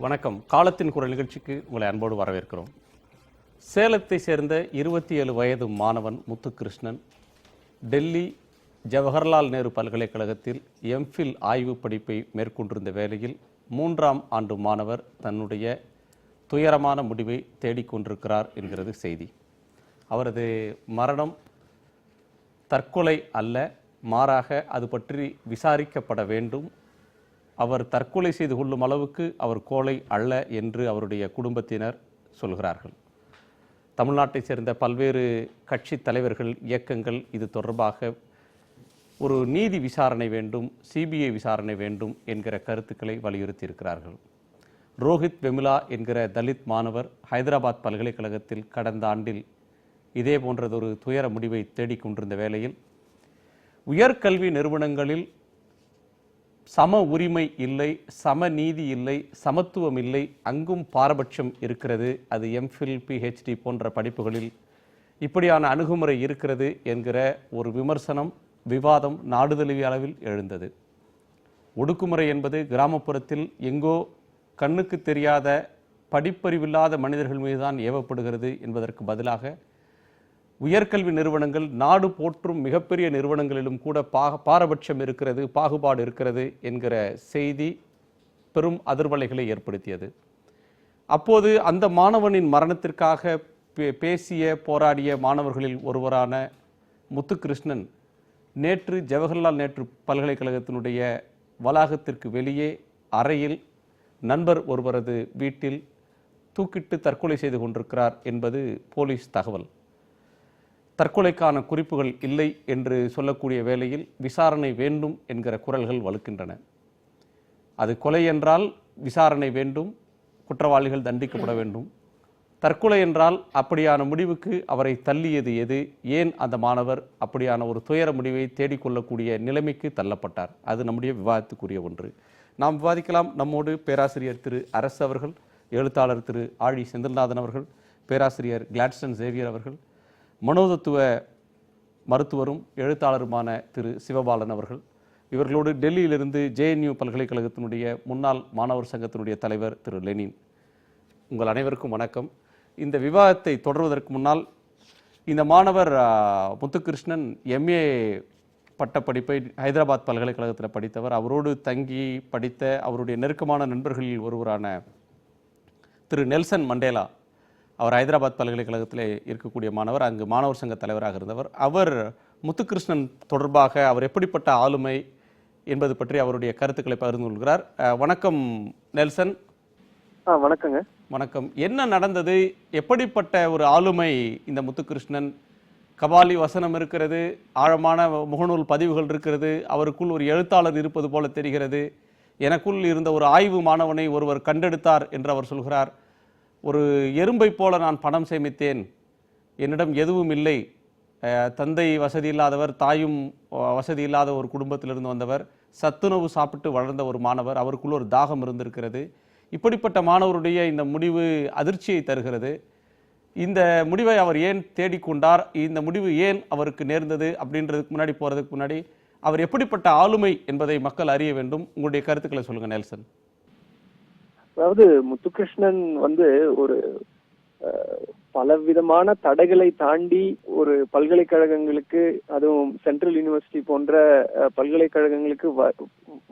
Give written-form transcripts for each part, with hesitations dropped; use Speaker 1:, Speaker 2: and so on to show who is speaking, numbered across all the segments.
Speaker 1: வணக்கம். காலத்தின் குரல் நிகழ்ச்சிக்கு உங்களை அன்போடு வரவேற்கிறோம். சேலத்தை சேர்ந்த 27 வயது மாணவன் முத்துகிருஷ்ணன் டெல்லி ஜவஹர்லால் நேரு பல்கலைக்கழகத்தில் எம்ஃபில் ஆய்வு படிப்பை மேற்கொண்டிருந்த வேளையில் 3ஆம் ஆண்டு மாணவர் தன்னுடைய துயரமான முடிவை தேடிக்கொண்டிருக்கிறார் என்கிறது செய்தி. அவரது மரணம் தற்கொலை அல்ல, மாறாக அது பற்றி விசாரிக்கப்பட வேண்டும். அவர் தற்கொலை செய்து கொள்ளும் அளவுக்கு அவர் கோழை அல்ல என்று அவருடைய குடும்பத்தினர் சொல்கிறார்கள். தமிழ்நாட்டைச் சேர்ந்த பல்வேறு கட்சி தலைவர்கள், இயக்கங்கள் இது தொடர்பாக ஒரு நீதி விசாரணை வேண்டும், சிபிஐ விசாரணை வேண்டும் என்கிற கருத்துக்களை வலியுறுத்தி இருக்கிறார்கள். ரோஹித் வெமுலா என்கிற தலித் மாணவர் ஹைதராபாத் பல்கலைக்கழகத்தில் கடந்த ஆண்டில் இதே போன்றதொரு துயர முடிவை தேடிக்கொண்டிருந்த வேளையில் உயர்கல்வி நிறுவனங்களில் சம உரிமை இல்லை, சம நீதி இல்லை, சமத்துவம் இல்லை, அங்கும் பாரபட்சம் இருக்கிறது, அது எம்ஃபில் பிஹெச்டி போன்ற படிப்புகளில் இப்படியான அணுகுமுறை இருக்கிறது என்கிற ஒரு விமர்சனம், விவாதம் நாடுதழுவிய அளவில் எழுந்தது. ஒடுக்குமுறை என்பது கிராமப்புறத்தில் எங்கோ கண்ணுக்கு தெரியாத படிப்பறிவில்லாத மனிதர்கள் மீதுதான் ஏவப்படுகிறது என்பதற்கு பதிலாக உயர்கல்வி நிறுவனங்கள், நாடு போற்றும் மிகப்பெரிய நிறுவனங்களிலும் கூட பாரபட்சம் இருக்கிறது, பாகுபாடு இருக்கிறது என்கிற செய்தி பெரும் அதிர்வலைகளை ஏற்படுத்தியது. அப்போது அந்த மாணவனின் மரணத்திற்காக பேசிய போராடிய மாணவர்களில் ஒருவரான முத்துகிருஷ்ணன் நேற்று ஜவஹர்லால் நேரு பல்கலைக்கழகத்தினுடைய வளாகத்திற்கு வெளியே அறையில் நண்பர் ஒருவரது வீட்டில் தூக்கிட்டு தற்கொலை செய்து கொண்டிருக்கிறார் என்பது போலீஸ் தகவல். தற்கொலைக்கான குறிப்புகள் இல்லை என்று சொல்லக்கூடிய வேளையில் விசாரணை வேண்டும் என்கிற குரல்கள் வலுக்கின்றன. அது கொலை என்றால் விசாரணை வேண்டும், குற்றவாளிகள் தண்டிக்கப்பட வேண்டும். தற்கொலை என்றால் அப்படியான முடிவுக்கு அவரை தள்ளியது எது, ஏன் அந்த மாணவர் அப்படியான ஒரு துயர முடிவை தேடிக்கொள்ளக்கூடிய நிலைமைக்கு தள்ளப்பட்டார்? அது நம்முடைய விவாதத்துக்குரிய ஒன்று. நாம் விவாதிக்கலாம். நம்மோடு பேராசிரியர் திரு அரசு அவர்கள், எழுத்தாளர் திரு ஆழி செந்தில்நாதன் அவர்கள், பேராசிரியர் கிளாட்ஸ்டன் சேவியர் அவர்கள், மனோதத்துவ மருத்துவரும் எழுத்தாளருமான திரு சிவபாலன் அவர்கள், இவர்களோடு டெல்லியிலிருந்து JNU பல்கலைக்கழகத்தினுடைய முன்னாள் மாணவர் சங்கத்தினுடைய தலைவர் திரு லெனின். உங்கள் அனைவருக்கும் வணக்கம். இந்த விவாதத்தை தொடர்வதற்கு முன்னால், இந்த மாணவர் முத்துகிருஷ்ணன் MA பட்டப்படிப்பை ஹைதராபாத் பல்கலைக்கழகத்தில் படித்தவர். அவரோடு தங்கி படித்த அவருடைய நெருக்கமான நண்பர்களில் ஒருவரான திரு நெல்சன் மண்டேலா, அவர் ஹைதராபாத் பல்கலைக்கழகத்தில் இருக்கக்கூடிய மாணவர், அங்கு மாணவர் சங்க தலைவராக இருந்தவர். அவர் முத்துகிருஷ்ணன் தொடர்பாக அவர் எப்படிப்பட்ட ஆளுமை என்பது பற்றி அவருடைய கருத்துக்களை பகிர்ந்து கொள்கிறார். வணக்கம் நெல்சன்.
Speaker 2: வணக்கங்க.
Speaker 1: வணக்கம். என்ன நடந்தது? எப்படிப்பட்ட ஒரு ஆளுமை இந்த முத்துகிருஷ்ணன்? கபாலி வசனம் இருக்கிறது, ஆழமான முகநூல் பதிவுகள் இருக்கிறது, அவருக்குள் ஒரு எழுத்தாளர் இருப்பது போல தெரிகிறது. எனக்குள் இருந்த ஒரு ஆய்வு மாணவனை ஒருவர் கண்டெடுத்தார் என்று அவர் சொல்கிறார். ஒரு எறும்பை போல நான் பணம் சேமித்தேன், என்னிடம் எதுவும் இல்லை, தந்தை வசதி இல்லாதவர், தாயும் வசதி இல்லாத ஒரு குடும்பத்திலிருந்து வந்தவர், சத்துணவு சாப்பிட்டு வளர்ந்த ஒரு மாணவர், அவருக்குள்ள ஒரு தாகம் இருந்திருக்கிறது. இப்படிப்பட்ட மாணவருடைய இந்த முடிவு அதிர்ச்சியை தருகிறது. இந்த முடிவை அவர் ஏன் தேடிக்கொண்டார், இந்த முடிவு ஏன் அவருக்கு நேர்ந்தது அப்படின்றதுக்கு முன்னாடி போகிறதுக்கு முன்னாடி அவர் எப்படிப்பட்ட ஆளுமை என்பதை மக்கள் அறிய வேண்டும். உங்களுடைய கருத்துக்களை சொல்லுங்க நெல்சன்.
Speaker 2: அதாவது முத்துகிருஷ்ணன் ஒரு பலவிதமான தடைகளை தாண்டி ஒரு பல்கலைக்கழகங்களுக்கு, அதுவும் சென்ட்ரல் யூனிவர்சிட்டி போன்ற பல்கலைக்கழகங்களுக்கு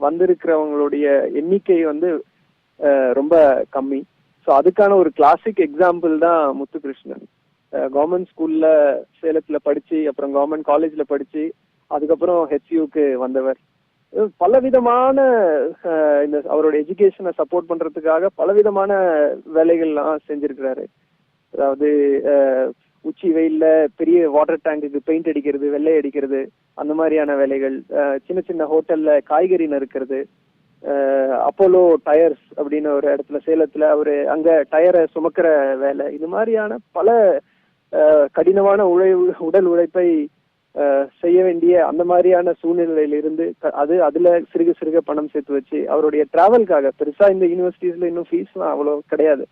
Speaker 2: வந்திருக்கிறவங்களுடைய எண்ணிக்கை ரொம்ப கம்மி. ஸோ அதுக்கான ஒரு கிளாசிக் எக்ஸாம்பிள் தான் முத்துகிருஷ்ணன். கவர்மெண்ட் ஸ்கூல்ல சேலத்துல படிச்சு, அப்புறம் கவர்மெண்ட் காலேஜ்ல படிச்சு, அதுக்கப்புறம் HUக்கு வந்தவர். பலவிதமான இந்த அவரோட எஜுகேஷனை சப்போர்ட் பண்றதுக்காக பலவிதமான வேலைகள்லாம் செஞ்சிருக்கிறாரு. அதாவது உச்சி வெயில்ல பெரிய வாட்டர் டேங்குக்கு பெயிண்ட் அடிக்கிறது, வெள்ளை அடிக்கிறது, அந்த மாதிரியான வேலைகள், சின்ன சின்ன ஹோட்டல்ல காய்கறி நறுக்கிறது, அப்போலோ டயர்ஸ் அப்படின்னு ஒரு இடத்துல சேலத்துல அவரு அங்க டயரை சுமக்கிற வேலை, இது மாதிரியான பல கடினமான உடல் உழைப்பை செய்ய வேண்டிய அந்த மாதிரியான சூழ்நிலையில இருந்து அதுல சிறுக சிறுக பணம் சேர்த்து வச்சு அவருடைய டிராவல்காக, பெருசா இந்த யூனிவர்சிட்டிஸ்ல இன்னும் ஃபீஸ்லாம் அவ்வளவு கிடையாது,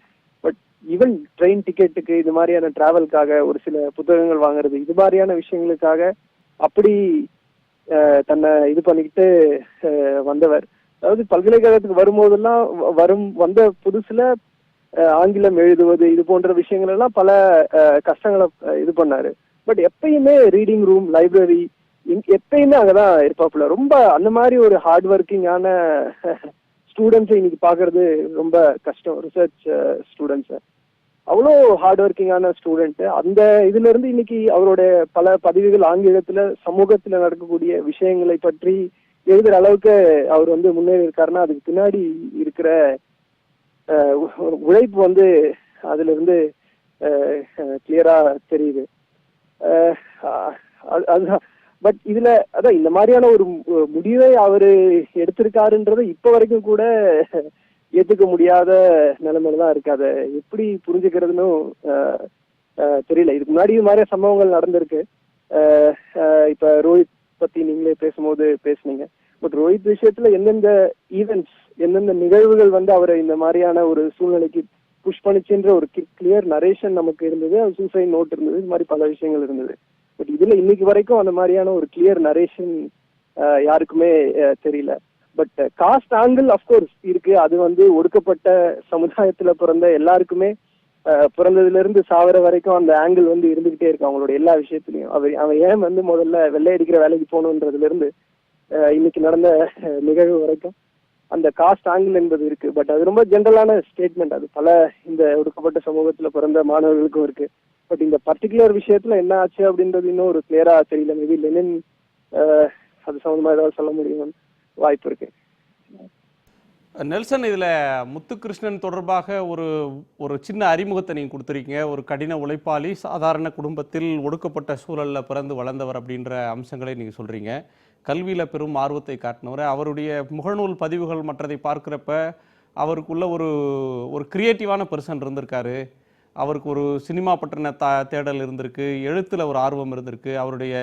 Speaker 2: பட் ஈவன் ட்ரெயின் டிக்கெட்டுக்கு இது மாதிரியான டிராவல்காக, ஒரு சில புத்தகங்கள் வாங்குறது, இது மாதிரியான விஷயங்களுக்காக அப்படி தன்னை இது பண்ணிக்கிட்டு வந்தவர். அதாவது பல்கலைக்கழகத்துக்கு வரும்போதெல்லாம் வந்த புதுசுல ஆங்கிலம் எழுதுவது இது போன்ற விஷயங்கள் எல்லாம் பல கஷ்டங்களை இது பண்ணாரு. பட் எப்பயுமே ரீடிங் ரூம், லைப்ரரி எப்பயுமே அங்கதான் இருப்பாப்புல. ரொம்ப அந்த மாதிரி ஒரு ஹார்ட் ஒர்க்கிங்கான ஸ்டூடெண்ட்ஸை இன்னைக்கு பாக்குறது ரொம்ப கஷ்டம். ரிசர்ச் ஸ்டூடெண்ட்ஸ் அவ்வளோ ஹார்ட் ஒர்க்கிங்கான ஸ்டூடெண்ட். அந்த இதுல இருந்து இன்னைக்கு அவருடைய பல பதிவுகள் ஆங்கிலத்துல சமூகத்துல நடக்கக்கூடிய விஷயங்களை பற்றி எழுதுற அளவுக்கு அவர் வந்து முன்னேறி இருக்காருன்னா அதுக்கு பின்னாடி இருக்கிற உழைப்பு வந்து அதுல இருந்து கிளியரா தெரியுது. அதுதான். பட் இதுல அதான் இந்த மாதிரியான ஒரு முடிவை அவரு எடுத்திருக்காருன்றத இப்ப வரைக்கும் கூட ஏத்துக்க முடியாத நிலைமையில தான் இருக்கு. அதை எப்படி புரிஞ்சுக்கிறதுன்னு தெரியல. இதுக்கு முன்னாடி இது மாதிரி சம்பவங்கள் நடந்திருக்கு. இப்ப ரோஹித் பத்தி நீங்களே பேசும்போது பேசுனீங்க. பட் ரோஹித் விஷயத்துல எந்தெந்த ஈவெண்ட்ஸ், எந்தெந்த நிகழ்வுகள் வந்து அவரை இந்த மாதிரியான ஒரு சூழ்நிலைக்கு புஷ் பண்ணிச்சுன்ற ஒரு கிளியர் நரேஷன் நமக்கு இருந்தது. சூசைட் நோட் இருந்தது. இது மாதிரி பல விஷயங்கள் இருந்தது. பட் இதுல இன்னைக்கு வரைக்கும் அந்த மாதிரியான ஒரு கிளியர் நரேஷன் யாருக்குமே தெரியல. பட் காஸ்ட் ஆங்கிள் அப்கோர்ஸ் இருக்கு. அது வந்து ஒடுக்கப்பட்ட சமுதாயத்துல பிறந்த எல்லாருக்குமே பிறந்ததுல இருந்து சாவர வரைக்கும் அந்த ஆங்கிள் வந்து இருந்துகிட்டே இருக்கு அவங்களோட எல்லா விஷயத்திலையும். அவன் ஏன் வந்து முதல்ல வெள்ளை அடிக்கிற வேலைக்கு போகணுன்றதுல இருந்து இன்னைக்கு நடந்த நிகழ்வு வரைக்கும் அந்த காஸ்ட் ஆங்கிள் என்பது இருக்கு. பட் அது ரொம்ப ஜென்ரலான ஸ்டேட்மெண்ட். அது பல இந்த ஒடுக்கப்பட்ட சமூகத்துல பிறந்த மாணவர்களுக்கும் இருக்கு. பட் இந்த பர்டிகுலர் விஷயத்துல என்ன ஆச்சு அப்படின்றது இன்னும் ஒரு கிளியரா தெரியல. மேபி லெனின் அது சம்பந்தமா ஏதாவது சொல்ல முடியும் வாய்ப்பு இருக்கு.
Speaker 1: நெல்சன், இதுல முத்துகிருஷ்ணன் தொடர்பாக ஒரு ஒரு சின்ன அறிமுகத்தை நீங்க கொடுத்துருக்கீங்க. ஒரு கடின உழைப்பாளி, சாதாரண குடும்பத்தில் ஒடுக்கப்பட்ட சூழல்ல பிறந்து வளர்ந்தவர் அப்படின்ற அம்சங்களை நீங்க சொல்றீங்க. கல்வியில பெரும் ஆர்வத்தை காட்டினவர். அவருடைய முகநூல் பதிவுகள் மற்றதை பார்க்கிறப்ப அவருக்குள்ள ஒரு ஒரு கிரியேட்டிவான பர்சன் இருந்திருக்காரு. அவருக்கு ஒரு சினிமா பற்றின தேடல் இருந்திருக்கு. எழுத்துல ஒரு ஆர்வம் இருந்திருக்கு. அவருடைய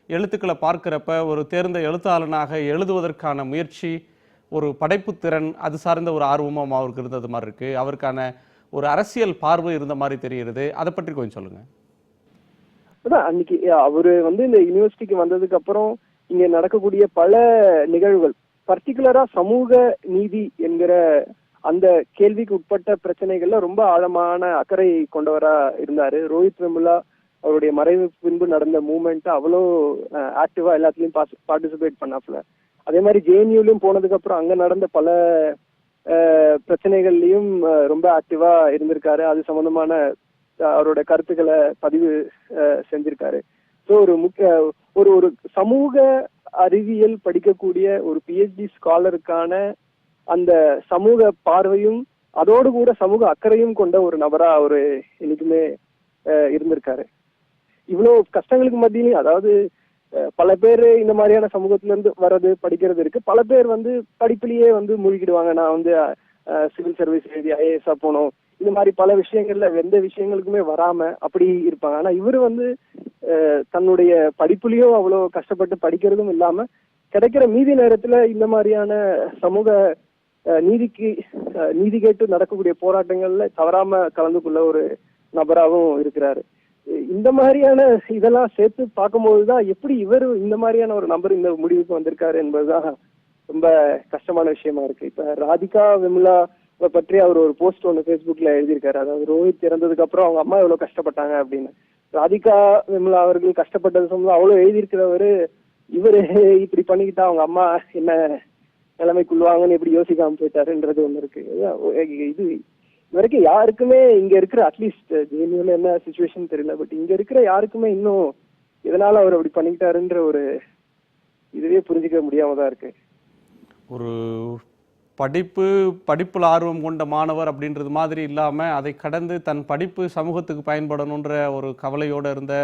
Speaker 1: எழுத்துக்களை பார்க்கிறப்ப ஒரு தேர்ந்த எழுத்தாளனாக எழுதுவதற்கான முயற்சி, ஒரு படைப்பு திறன், அது சார்ந்த ஒரு ஆர்வமும் அவருக்கு இருந்தது மாதிரி இருக்கு. அவருக்கான ஒரு அரசியல் பார்வை இருந்த மாதிரி தெரிகிறது. அதை பற்றி கொஞ்சம் சொல்லுங்க.
Speaker 2: அதான் அன்னைக்கு அவரு வந்து இந்த யூனிவர்சிட்டிக்கு வந்ததுக்கு அப்புறம் இங்க நடக்கக்கூடிய பல நிகழ்வுகள், பர்டிகுலரா சமூக நீதி என்கிற அந்த கேள்விக்கு உட்பட்ட பிரச்சனைகள்ல ரொம்ப ஆழமான அக்கறை கொண்டவரா இருந்தாரு. ரோஹித் வெமுலா அவருடைய மறைவு பின்பு நடந்த மூவ்மெண்ட் அவ்வளோ ஆக்டிவா எல்லாத்துலயும் பார்ட்டிசிபேட் பண்ணாப்புல. அதே மாதிரி ஜேஎன்யூலயும் போனதுக்கு அப்புறம் அங்க நடந்த பல பிரச்சனைகள்லயும் ரொம்ப ஆக்டிவா இருந்திருக்காரு. அது சம்பந்தமான அவரோட கருத்துக்களை பதிவு செஞ்சிருக்காரு. ஸோ ஒரு சமூக அறிவியல் படிக்கக்கூடிய ஒரு பிஹெச்டி ஸ்காலருக்கான அந்த சமூக பார்வையும் அதோடு கூட சமூக அக்கறையும் கொண்ட ஒரு நபரா அவரு இன்னைக்குமே இருந்திருக்காரு. இவ்வளவு கஷ்டங்களுக்கு மத்தியிலையும், அதாவது பல பேர் இந்த மாதிரியான சமூகத்துல இருந்து வர்றது படிக்கிறது இருக்கு. பல பேர் வந்து படிப்புலயே வந்து மூழ்கிடுவாங்க. நான் வந்து சிவில் சர்வீஸ் எழுதி ஐஏஎஸ்ஆ போனோம், இந்த மாதிரி பல விஷயங்கள்ல எந்த விஷயங்களுக்குமே வராம அப்படி இருப்பாங்க. ஆனா இவரு வந்து தன்னுடைய படிப்புலயும் அவ்வளவு கஷ்டப்பட்டு படிக்கிறதும் இல்லாம கிடைக்கிற மீதி நேரத்துல இந்த மாதிரியான சமூக நீதி கேட்டு நடக்கக்கூடிய போராட்டங்கள்ல தவறாம கலந்து கொள்ள ஒரு நபராகவும் இருக்கிறாரு. இந்த மாதிரியான இதெல்லாம் சேர்த்து பார்க்கும்போதுதான் எப்படி இவர் இந்த மாதிரியான ஒரு நபர் இந்த முடிவுக்கு வந்திருக்காரு என்பதுதான் ரொம்ப கஷ்டமான விஷயமா இருக்கு. இப்ப ராதிகா வெமுலா பற்றி அவர் ஒரு போஸ்ட் ஒன்று ஃபேஸ்புக்ல எழுதியிருக்காரு. அதாவது ரோஹித் இறந்ததுக்கு அப்புறம் அவங்க அம்மா எவ்வளவு கஷ்டப்பட்டாங்க அப்படின்னு. ராதிகா வெமுலா அவர்கள் கஷ்டப்பட்டது சம்பந்தம் அவ்வளவு எழுதியிருக்கிறவரு இவரு இப்படி பண்ணிக்கிட்டா அவங்க அம்மா என்ன நிலைமைக்குள்ளுவாங்கன்னு எப்படி யோசிக்காம போயிட்டாருன்றது ஒண்ணு இருக்கு. இது வரைக்கும் யாருக்குமே இங்க இருக்கிற, அட்லீஸ்ட் ஜேஎன்யூல என்ன சிச்சுவேஷன் தெரியல, பட் இங்க இருக்கிற யாருக்குமே இன்னும் எதனால அவர் அப்படி பண்ணிக்கிட்டாருன்ற ஒரு இதுவே புரிஞ்சுக்க முடியாம தான் இருக்கு.
Speaker 1: ஒரு படிப்புல ஆர்வம் கொண்ட மாணவர் அப்படின்றது மாதிரி இல்லாம அதை கடந்து தன் படிப்பு சமூகத்துக்கு பயன்படணுன்ற ஒரு கவலையோட இருந்த,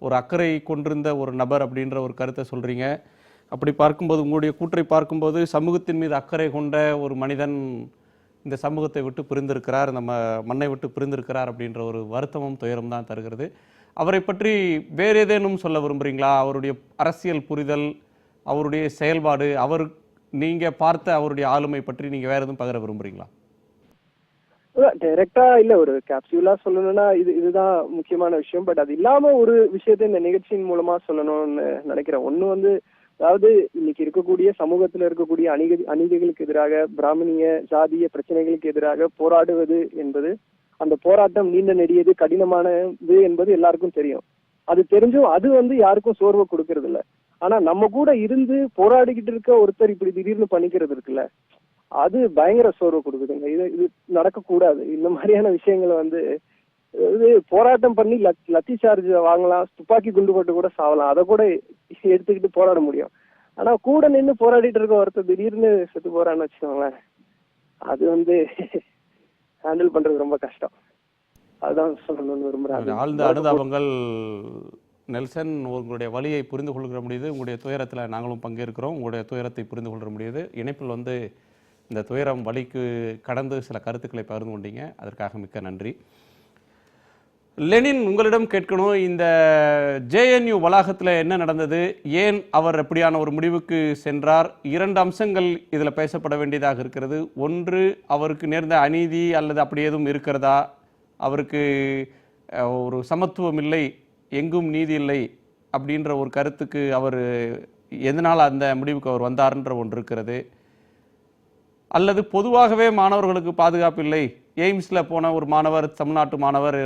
Speaker 1: ஒரு அக்கறை கொண்டிருந்த ஒரு நபர் அப்படின்ற ஒரு கருத்தை சொல்றீங்க. அப்படி பார்க்கும்போது, உங்களுடைய கூற்றை பார்க்கும்போது, சமூகத்தின் மீது அக்கறை கொண்ட ஒரு மனிதன் இந்த சமூகத்தை விட்டு பிரிந்திருக்கிறார், நம்ம மண்ணை விட்டு பிரிந்திருக்கிறார் அப்படின்ற ஒரு வருத்தமும் துயரம் தான் தருகிறது. அவரை பற்றி வேறு ஏதேனும் சொல்ல விரும்புறீங்களா? அவருடைய அரசியல் புரிதல், அவருடைய செயல்பாடு, நீங்க பார்த்த அவருடைய ஆளுமை பற்றி நீங்க வேற எதுவும் பகிர விரும்புறீங்களா?
Speaker 2: டைரக்டா இல்ல, ஒரு கேப்சூலா சொல்லணும்னா இதுதான் முக்கியமான விஷயம். பட் அது இல்லாம ஒரு விஷயத்த இந்த நிகழ்ச்சியின் மூலமா சொல்லணும்னு நினைக்கிறேன். ஒண்ணு வந்து அதாவது இன்னைக்கு இருக்கக்கூடிய சமூகத்துல இருக்கக்கூடிய அநீதிகளுக்கு எதிராக, பிராமணிய சாதிய பிரச்சனைகளுக்கு எதிராக போராடுவது என்பது, அந்த போராட்டம் நீண்ட நெடியது, கடினமானது என்பது எல்லாருக்கும் தெரியும். அது தெரிஞ்சும் அது யாருக்கும் சோர்வை கொடுக்கறது இல்ல. ஆனா நம்ம கூட இருந்து போராடிக்கிட்டு இருக்க ஒருத்தர் இப்படி திடீர்னு பண்ணிக்கிறது இருக்குல்ல, அது பயங்கர சோர்வை கொடுக்குதுங்க. இது நடக்கக்கூடாது. இந்த மாதிரியான விஷயங்களை இது போராட்டம் பண்ணி லத்தி சார்ஜ் வாங்கலாம், துப்பாக்கி குண்டு போட்டு கூட சாவலாம், அதை கூட எடுத்துக்கிட்டு போராட முடியும். ஆனா கூட நின்று போராடிட்டு இருக்க ஒருத்தர் திடீர்னு செத்து போறான்னு வச்சுக்கோங்களேன், அது ஹேண்டில் பண்றது ரொம்ப கஷ்டம். அதுதான் சொல்லணும்னு விரும்புறேன்.
Speaker 1: ஆழ்ந்த அனுதாபங்கள் நெல்சன். உங்களுடைய வலியை புரிந்து கொள்ள முடியுது. உங்களுடைய துயரத்தில் நாங்களும் பங்கேற்கிறோம். உங்களுடைய துயரத்தை புரிந்து கொள்ள முடியுது. இணைப்பில் இந்த துயரம் வலிக்கு கடந்து சில கருத்துக்களை பகிர்ந்து கொண்டீங்க. அதற்காக மிக்க நன்றி. லெனின், உங்களிடம் கேட்கணும், இந்த ஜேஎன்யூ வளாகத்தில் என்ன நடந்தது, ஏன் அவர் எப்படியான ஒரு முடிவுக்கு சென்றார்? 2 அம்சங்கள் இதில் பேசப்பட வேண்டியதாக இருக்கிறது. ஒன்று, அவருக்கு நேர்ந்த அநீதி அல்லது அப்படி எதுவும் இருக்கிறதா, அவருக்கு ஒரு சமத்துவம் இல்லை, எங்கும் நீதி இல்லை அப்படின்ற ஒரு கருத்துக்கு அவர் எதனால் அந்த முடிவுக்கு அவர் வந்தார்ன்ற ஒன்று இருக்கிறது. அல்லது பொதுவாகவே மாணவர்களுக்கு பாதுகாப்பு இல்லை, எய்ம்ஸில் போன ஒரு மாணவர், தமிழ்நாட்டு மாணவர்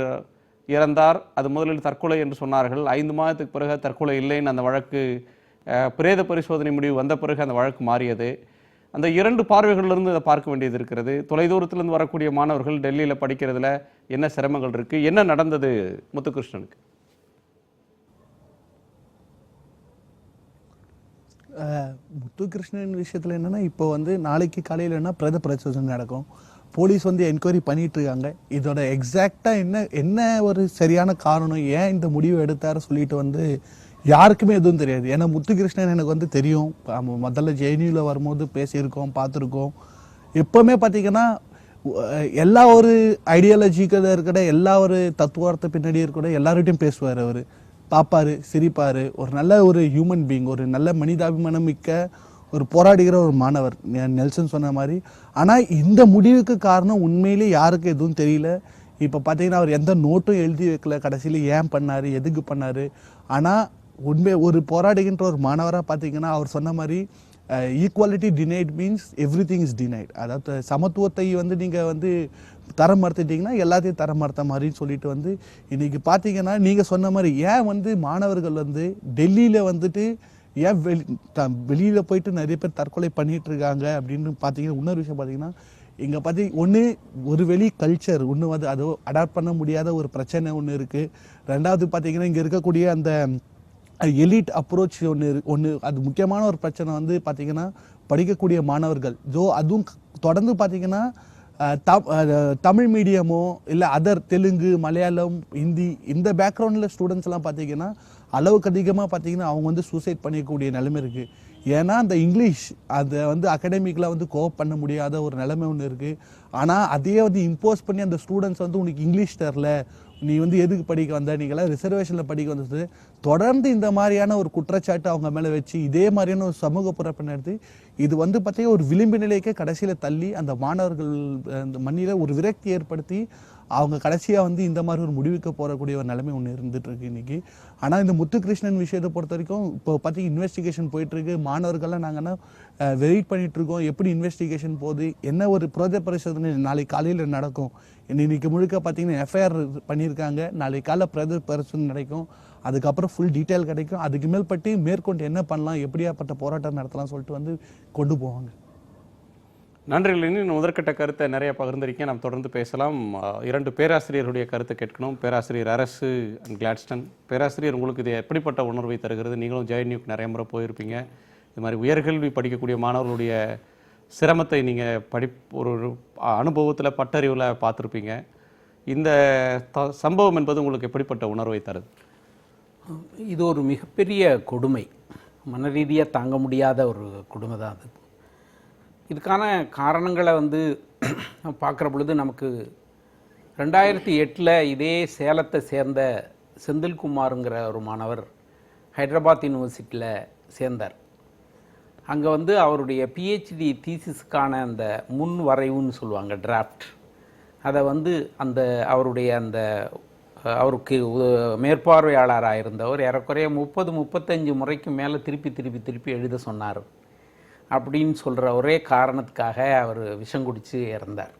Speaker 1: இறந்தார், அது முதலில் தற்கொலை என்று சொன்னார்கள். 5 மாதத்துக்கு பிறகு தற்கொலை இல்லைன்னு அந்த வழக்கு பிரேத பரிசோதனை முடிவு வந்த பிறகு அந்த வழக்கு மாறியது. அந்த 2 பார்வைகளிலிருந்து அதை பார்க்க வேண்டியது இருக்கிறது. தொலைதூரத்திலிருந்து வரக்கூடிய மாணவர்கள் டெல்லியில் படிக்கிறதுல என்ன சிரமங்கள் இருக்கு, என்ன நடந்தது முத்துகிருஷ்ணனுக்கு?
Speaker 3: முத்துகிருஷ்ணன் விஷயத்தில் என்னென்னா, இப்போ நாளைக்கு காலையில் பிரேத பரிசோதனை நடக்கும். போலீஸ் என்கொயரி பண்ணிட்டு இருக்காங்க. இதோட எக்ஸாக்டாக என்ன ஒரு சரியான காரணம், ஏன் இந்த முடிவு எடுத்தார சொல்லிட்டு யாருக்குமே எதுவும் தெரியாது. ஏன்னா முத்துகிருஷ்ணன் எனக்கு தெரியும். முதல்ல ஜேஎன்யூவில் வரும்போது பேசியிருக்கோம், பார்த்துருக்கோம். எப்போவுமே பார்த்தீங்கன்னா எல்லா ஒரு ஐடியாலஜிக்கில் இருக்கிற எல்லா ஒரு தத்துவார்த்த பின்னாடி இருக்கிற எல்லார்கிட்டையும் பேசுவார். அவர் பார்ப்பார், சிரிப்பார். ஒரு நல்ல ஒரு ஹியூமன் பீயிங், ஒரு நல்ல மனிதாபிமானம் மிக்க ஒரு போராடுகிற ஒரு மாணவர், நெல்சன் சொன்ன மாதிரி. ஆனால் இந்த முடிவுக்கு காரணம் உண்மையிலே யாருக்கு எதுவும் தெரியல. இப்போ பார்த்தீங்கன்னா அவர் எந்த நோட்டும் எழுதி வைக்கல, கடைசியில் ஏன் பண்ணார், எதுக்கு பண்ணார். ஆனால் ஒரு போராடுகின்ற ஒரு மாணவராக பார்த்தீங்கன்னா அவர் சொன்ன மாதிரி equality denied means every thing is denied. அதாவது சமத்துவத்தை நீங்கள் தரம் மறுத்துட்டீங்கன்னா எல்லாத்தையும் தரம் மறுத்த மாதிரின்னு சொல்லிட்டு இன்னைக்கு பார்த்தீங்கன்னா நீங்கள் சொன்ன மாதிரி ஏன் மாணவர்கள் டெல்லியில் ஏன் வெளியில் போயிட்டு நிறைய பேர் தற்கொலை பண்ணிட்டு இருக்காங்க அப்படின்னு பார்த்தீங்கன்னா, இன்னொரு விஷயம் பார்த்தீங்கன்னா, இங்கே ஒன்று ஒரு வெளி கல்ச்சர் ஒன்று அது அடாப்ட் பண்ண முடியாத ஒரு பிரச்சனை ஒன்று இருக்குது. ரெண்டாவது பார்த்தீங்கன்னா இங்கே இருக்கக்கூடிய அந்த எலிட் அப்ரோச் ஒன்று அது முக்கியமான ஒரு பிரச்சனை பார்த்தீங்கன்னா படிக்கக்கூடிய மாணவர்கள். அதுவும் தொடர்ந்து பார்த்தீங்கன்னா தமிழ் மீடியமோ இல்லை அதர் தெலுங்கு, மலையாளம், ஹிந்தி இந்த பேக்ரவுண்டில் ஸ்டூடெண்ட்ஸ் எல்லாம் பார்த்தீங்கன்னா அளவுக்கு அதிகமாக பார்த்தீங்கன்னா அவங்க சூசைட் பண்ணிக்கக்கூடிய நிலைமை இருக்குது. ஏன்னா அந்த இங்கிலீஷ் அதை அகாடமிக்கில் கோப் பண்ண முடியாத ஒரு நிலைமை ஒன்று இருக்குது. ஆனால் அதையே இம்போஸ் பண்ணி அந்த ஸ்டூடெண்ட்ஸ் உனக்கு இங்கிலீஷ் தரல, நீ எதுக்கு படிக்க வந்த, நீங்களாம் ரிசர்வேஷனில் படிக்க வந்தது, தொடர்ந்து இந்த மாதிரியான ஒரு குற்றச்சாட்டு அவங்க மேலே வச்சு இதே மாதிரியான ஒரு சமூக புறப்பை நடத்தி இது பார்த்தீங்கன்னா ஒரு விளிம்பு நிலைக்கே கடைசியில் தள்ளி அந்த மாணவர்கள் அந்த மண்ணில் ஒரு விரக்தி ஏற்படுத்தி அவங்க கடைசியாக இந்த மாதிரி ஒரு முடிவுக்கு போகக்கூடிய ஒரு நிலைமை ஒன்று இருந்துட்டு இருக்கு இன்னைக்கு. ஆனால் இந்த முத்துகிருஷ்ணன் விஷயத்தை பொறுத்த வரைக்கும் இப்போ பார்த்தீங்கன்னா இன்வெஸ்டிகேஷன் போயிட்டுருக்கு. மாணவர்கள்லாம் நாங்கன்னா வெயிட் பண்ணிட்டு இருக்கோம், எப்படி இன்வெஸ்டிகேஷன் போகுது, என்ன ஒரு பிரேத பரிசோதனை நாளைக்கு காலையில் நடக்கும். இன்னைக்கு முழுக்க பார்த்தீங்கன்னா எஃப்ஐஆர் பண்ணியிருக்காங்க, நாளைக்கு காலையில் பிரேத பரிசோதனை நடக்கும், அதுக்கப்புறம் ஃபுல் டீட்டெயில் கிடைக்கும். அதுக்கு மேல்பட்டு மேற்கொண்டு என்ன பண்ணலாம், எப்படியாப்பட்ட போராட்டம் நடத்தலாம் சொல்லிட்டு கொண்டு போவாங்க.
Speaker 1: நன்றி லெனின். முதற்கட்ட கருத்தை நிறைய பகிர்ந்திருக்கேன். நாம் தொடர்ந்து பேசலாம். 2 பேராசிரியருடைய கருத்தை கேட்கணும். பேராசிரியர் அரசு அண்ட் கிளாட்ஸ்டன். பேராசிரியர், உங்களுக்கு இது எப்படிப்பட்ட உணர்வை தருகிறது? நீங்களும் ஜேஎன்யூக்கு நிறைய முறை போயிருப்பீங்க. இது மாதிரி உயர்கல்வி படிக்கக்கூடிய மாணவர்களுடைய சிரமத்தை நீங்கள் ஒரு அனுபவத்தில் பட்டறிவில் பார்த்துருப்பீங்க. இந்த சம்பவம் என்பது உங்களுக்கு எப்படிப்பட்ட உணர்வை தருது?
Speaker 4: இது ஒரு மிகப்பெரிய கொடுமை, மன ரீதியாக தாங்க முடியாத ஒரு கொடுமை தான் அது. இதுக்கான காரணங்களை பார்க்குற பொழுது நமக்கு 2008 இதே சேலத்தை சேர்ந்த செந்தில்குமாருங்கிற ஒரு மாணவர் ஹைதராபாத் யூனிவர்சிட்டியில் சேர்ந்தார். அங்கே அவருடைய பிஹெச்டி தீசிஸுக்கான அந்த முன் வரைவுன்னு சொல்லுவாங்க, டிராஃப்ட், அதை அந்த அவருடைய அந்த அவருக்கு மேற்பார்வையாளராக இருந்தவர் ஏறக்குறைய 30-35 முறைக்கு மேலே திருப்பி எழுத சொன்னார் அப்படின்னு சொல்கிற ஒரே காரணத்துக்காக அவர் விஷம் குடித்து இறந்தார்.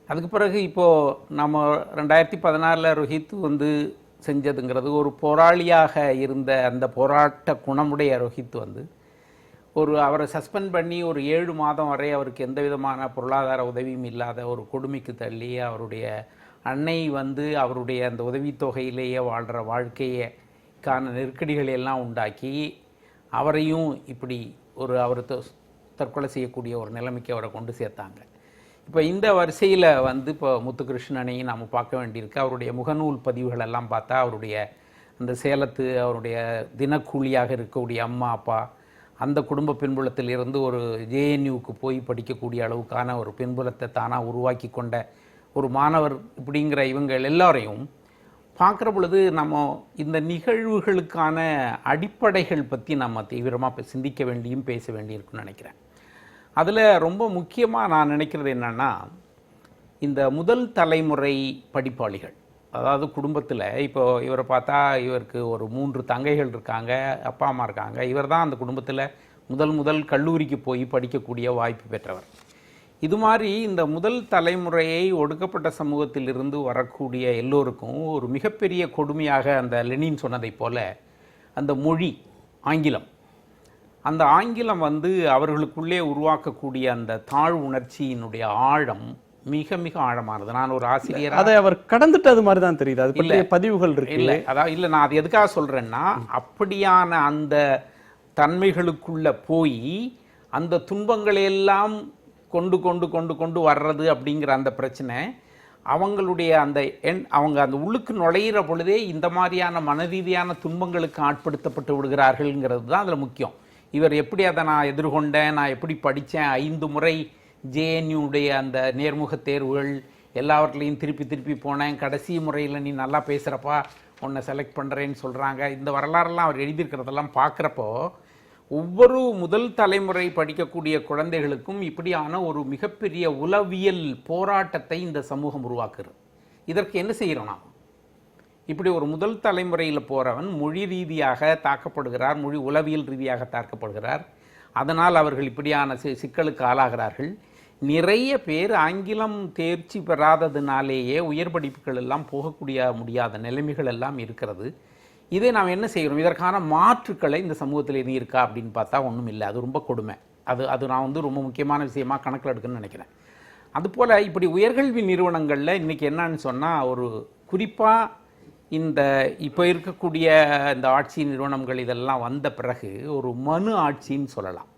Speaker 4: அதுக்கு பிறகு இப்போது நம்ம 2016 ரோஹித் வந்து செஞ்சதுங்கிறது ஒரு போராளியாக இருந்த அந்த போராட்ட குணமுடைய ரோஹித் வந்து அவரை சஸ்பெண்ட் பண்ணி ஒரு 7 மாதம் வரை அவருக்கு எந்த விதமான பொருளாதார உதவியும் இல்லாத ஒரு கொடுமைக்கு தள்ளி அவருடைய அன்னை வந்து அவருடைய அந்த உதவித்தொகையிலேயே வாழ்கிற வாழ்க்கைக்கான நெருக்கடிகளை எல்லாம் உண்டாக்கி அவரையும் இப்படி அவர் தற்கொலை செய்யக்கூடிய ஒரு நிலைமைக்கு அவரை கொண்டு சேர்த்தாங்க. இப்போ இந்த வரிசையில் வந்து இப்போ முத்துகிருஷ்ணனையும் நாம் பார்க்க வேண்டியிருக்கு. அவருடைய முகநூல் பதிவுகள் எல்லாம் பார்த்தா அவருடைய அந்த சேலத்து அவருடைய தினக்கூலியாக இருக்கக்கூடிய அம்மா அப்பா அந்த குடும்ப பின்புலத்தில் இருந்து ஒரு ஜேஎன்யூக்கு போய் படிக்கக்கூடிய அளவுக்கான ஒரு பின்புலத்தை தானாக உருவாக்கி கொண்ட ஒரு மாணவர் இப்படிங்கிற இவங்கள் எல்லாரையும் பார்க்குற பொழுது நம்ம இந்த நிகழ்வுகளுக்கான அடிப்படைகள் பற்றி நம்ம தீவிரமாக சிந்திக்க வேண்டியும் பேச வேண்டியிருக்குன்னு நினைக்கிறேன். அதில் ரொம்ப முக்கியமாக நான் நினைக்கிறது என்னென்னா, இந்த முதல் தலைமுறை படிப்பாளிகள், அதாவது குடும்பத்தில் இப்போ இவரை பார்த்தா இவருக்கு ஒரு 3 தங்கைகள் இருக்காங்க, அப்பா அம்மா இருக்காங்க. இவர் தான் அந்த குடும்பத்தில் முதல் கல்லூரிக்கு போய் படிக்கக்கூடிய வாய்ப்பு பெற்றவர். இது மாதிரி இந்த முதல் தலைமுறையை ஒடுக்கப்பட்ட சமூகத்திலிருந்து வரக்கூடிய எல்லோருக்கும் ஒரு மிகப்பெரிய கொடுமையாக அந்த லெனின் சொன்னதை போல அந்த மொழி அந்த ஆங்கிலம் வந்து அவர்களுக்குள்ளே உருவாக்கக்கூடிய அந்த தாழ் உணர்ச்சியினுடைய ஆழம் மிக மிக ஆழமானது. நான் ஒரு ஆசிரியர்
Speaker 1: அதை அவர் கடந்துட்டது மாதிரி தான் தெரியுது. அது பற்றிய பதிவுகள் இருக்கு.
Speaker 4: இல்லை அதான் இல்லை, நான் அது எதுக்காக சொல்றேன்னா, அப்படியான அந்த தன்மைகளுக்குள்ள போய் அந்த துன்பங்களையெல்லாம் கொண்டு கொண்டு கொண்டு கொண்டு வர்றது அப்படிங்கிற அந்த பிரச்சனை அவங்களுடைய அவங்க அந்த உள்ளுக்கு நுழையிற பொழுதே இந்த மாதிரியான மனரீதியான துன்பங்களுக்கு ஆட்படுத்தப்பட்டு விடுகிறார்கள்ங்கிறது தான் அதில் முக்கியம். இவர் எப்படி அதை நான் எதிர்கொண்டேன், நான் எப்படி படித்தேன், 5 முறை ஜேஎன்யூடைய அந்த நேர்முக தேர்வுகள் எல்லாவற்றிலையும் திருப்பி போனேன், கடைசி முறையில் நீ நல்லா பேசுகிறப்பா உன்னை செலக்ட் பண்ணுறேன்னு சொல்கிறாங்க. இந்த வரலாறெல்லாம் அவர் எழுதியிருக்கிறதெல்லாம் பார்க்குறப்போ ஒவ்வொரு முதல் தலைமுறை படிக்கக்கூடிய குழந்தைகளுக்கும் இப்படியான ஒரு மிகப்பெரிய உளவியல் போராட்டத்தை இந்த சமூகம் உருவாக்குறது. இதற்கு என்ன செய்கிறோம் நாம்? இப்படி ஒரு முதல் தலைமுறையில் போகிறவன் மொழி ரீதியாக தாக்கப்படுகிறார், மொழி உளவியல் ரீதியாக தாக்கப்படுகிறார். அதனால் அவர்கள் இப்படியான சிக்கலுக்கு ஆளாகிறார்கள். நிறைய பேர் ஆங்கிலம் தேர்ச்சி பெறாததுனாலேயே உயர் படிப்புகள் எல்லாம் போகக்கூடிய முடியாத நிலைமைகள் எல்லாம் இருக்கிறது. இதை நாம் என்ன செய்கிறோம்? இதற்கான மாற்றுக்களை இந்த சமூகத்தில் எதுவும் இருக்கா அப்படின்னு பார்த்தா ஒன்றும் இல்லை. அது ரொம்ப கொடுமை. அது நான் வந்து ரொம்ப முக்கியமான விஷயமாக கணக்கில் எடுக்கணும்னு நினைக்கிறேன். அதுபோல் இப்படி உயர்கல்வி நிறுவனங்களில் இன்றைக்கி என்னன்னு சொன்னால், ஒரு குறிப்பாக இந்த இப்போ இருக்கக்கூடிய இந்த ஆட்சி நிறுவனங்கள் இதெல்லாம் வந்த பிறகு ஒரு மனு ஆட்சின்னு சொல்லலாம்.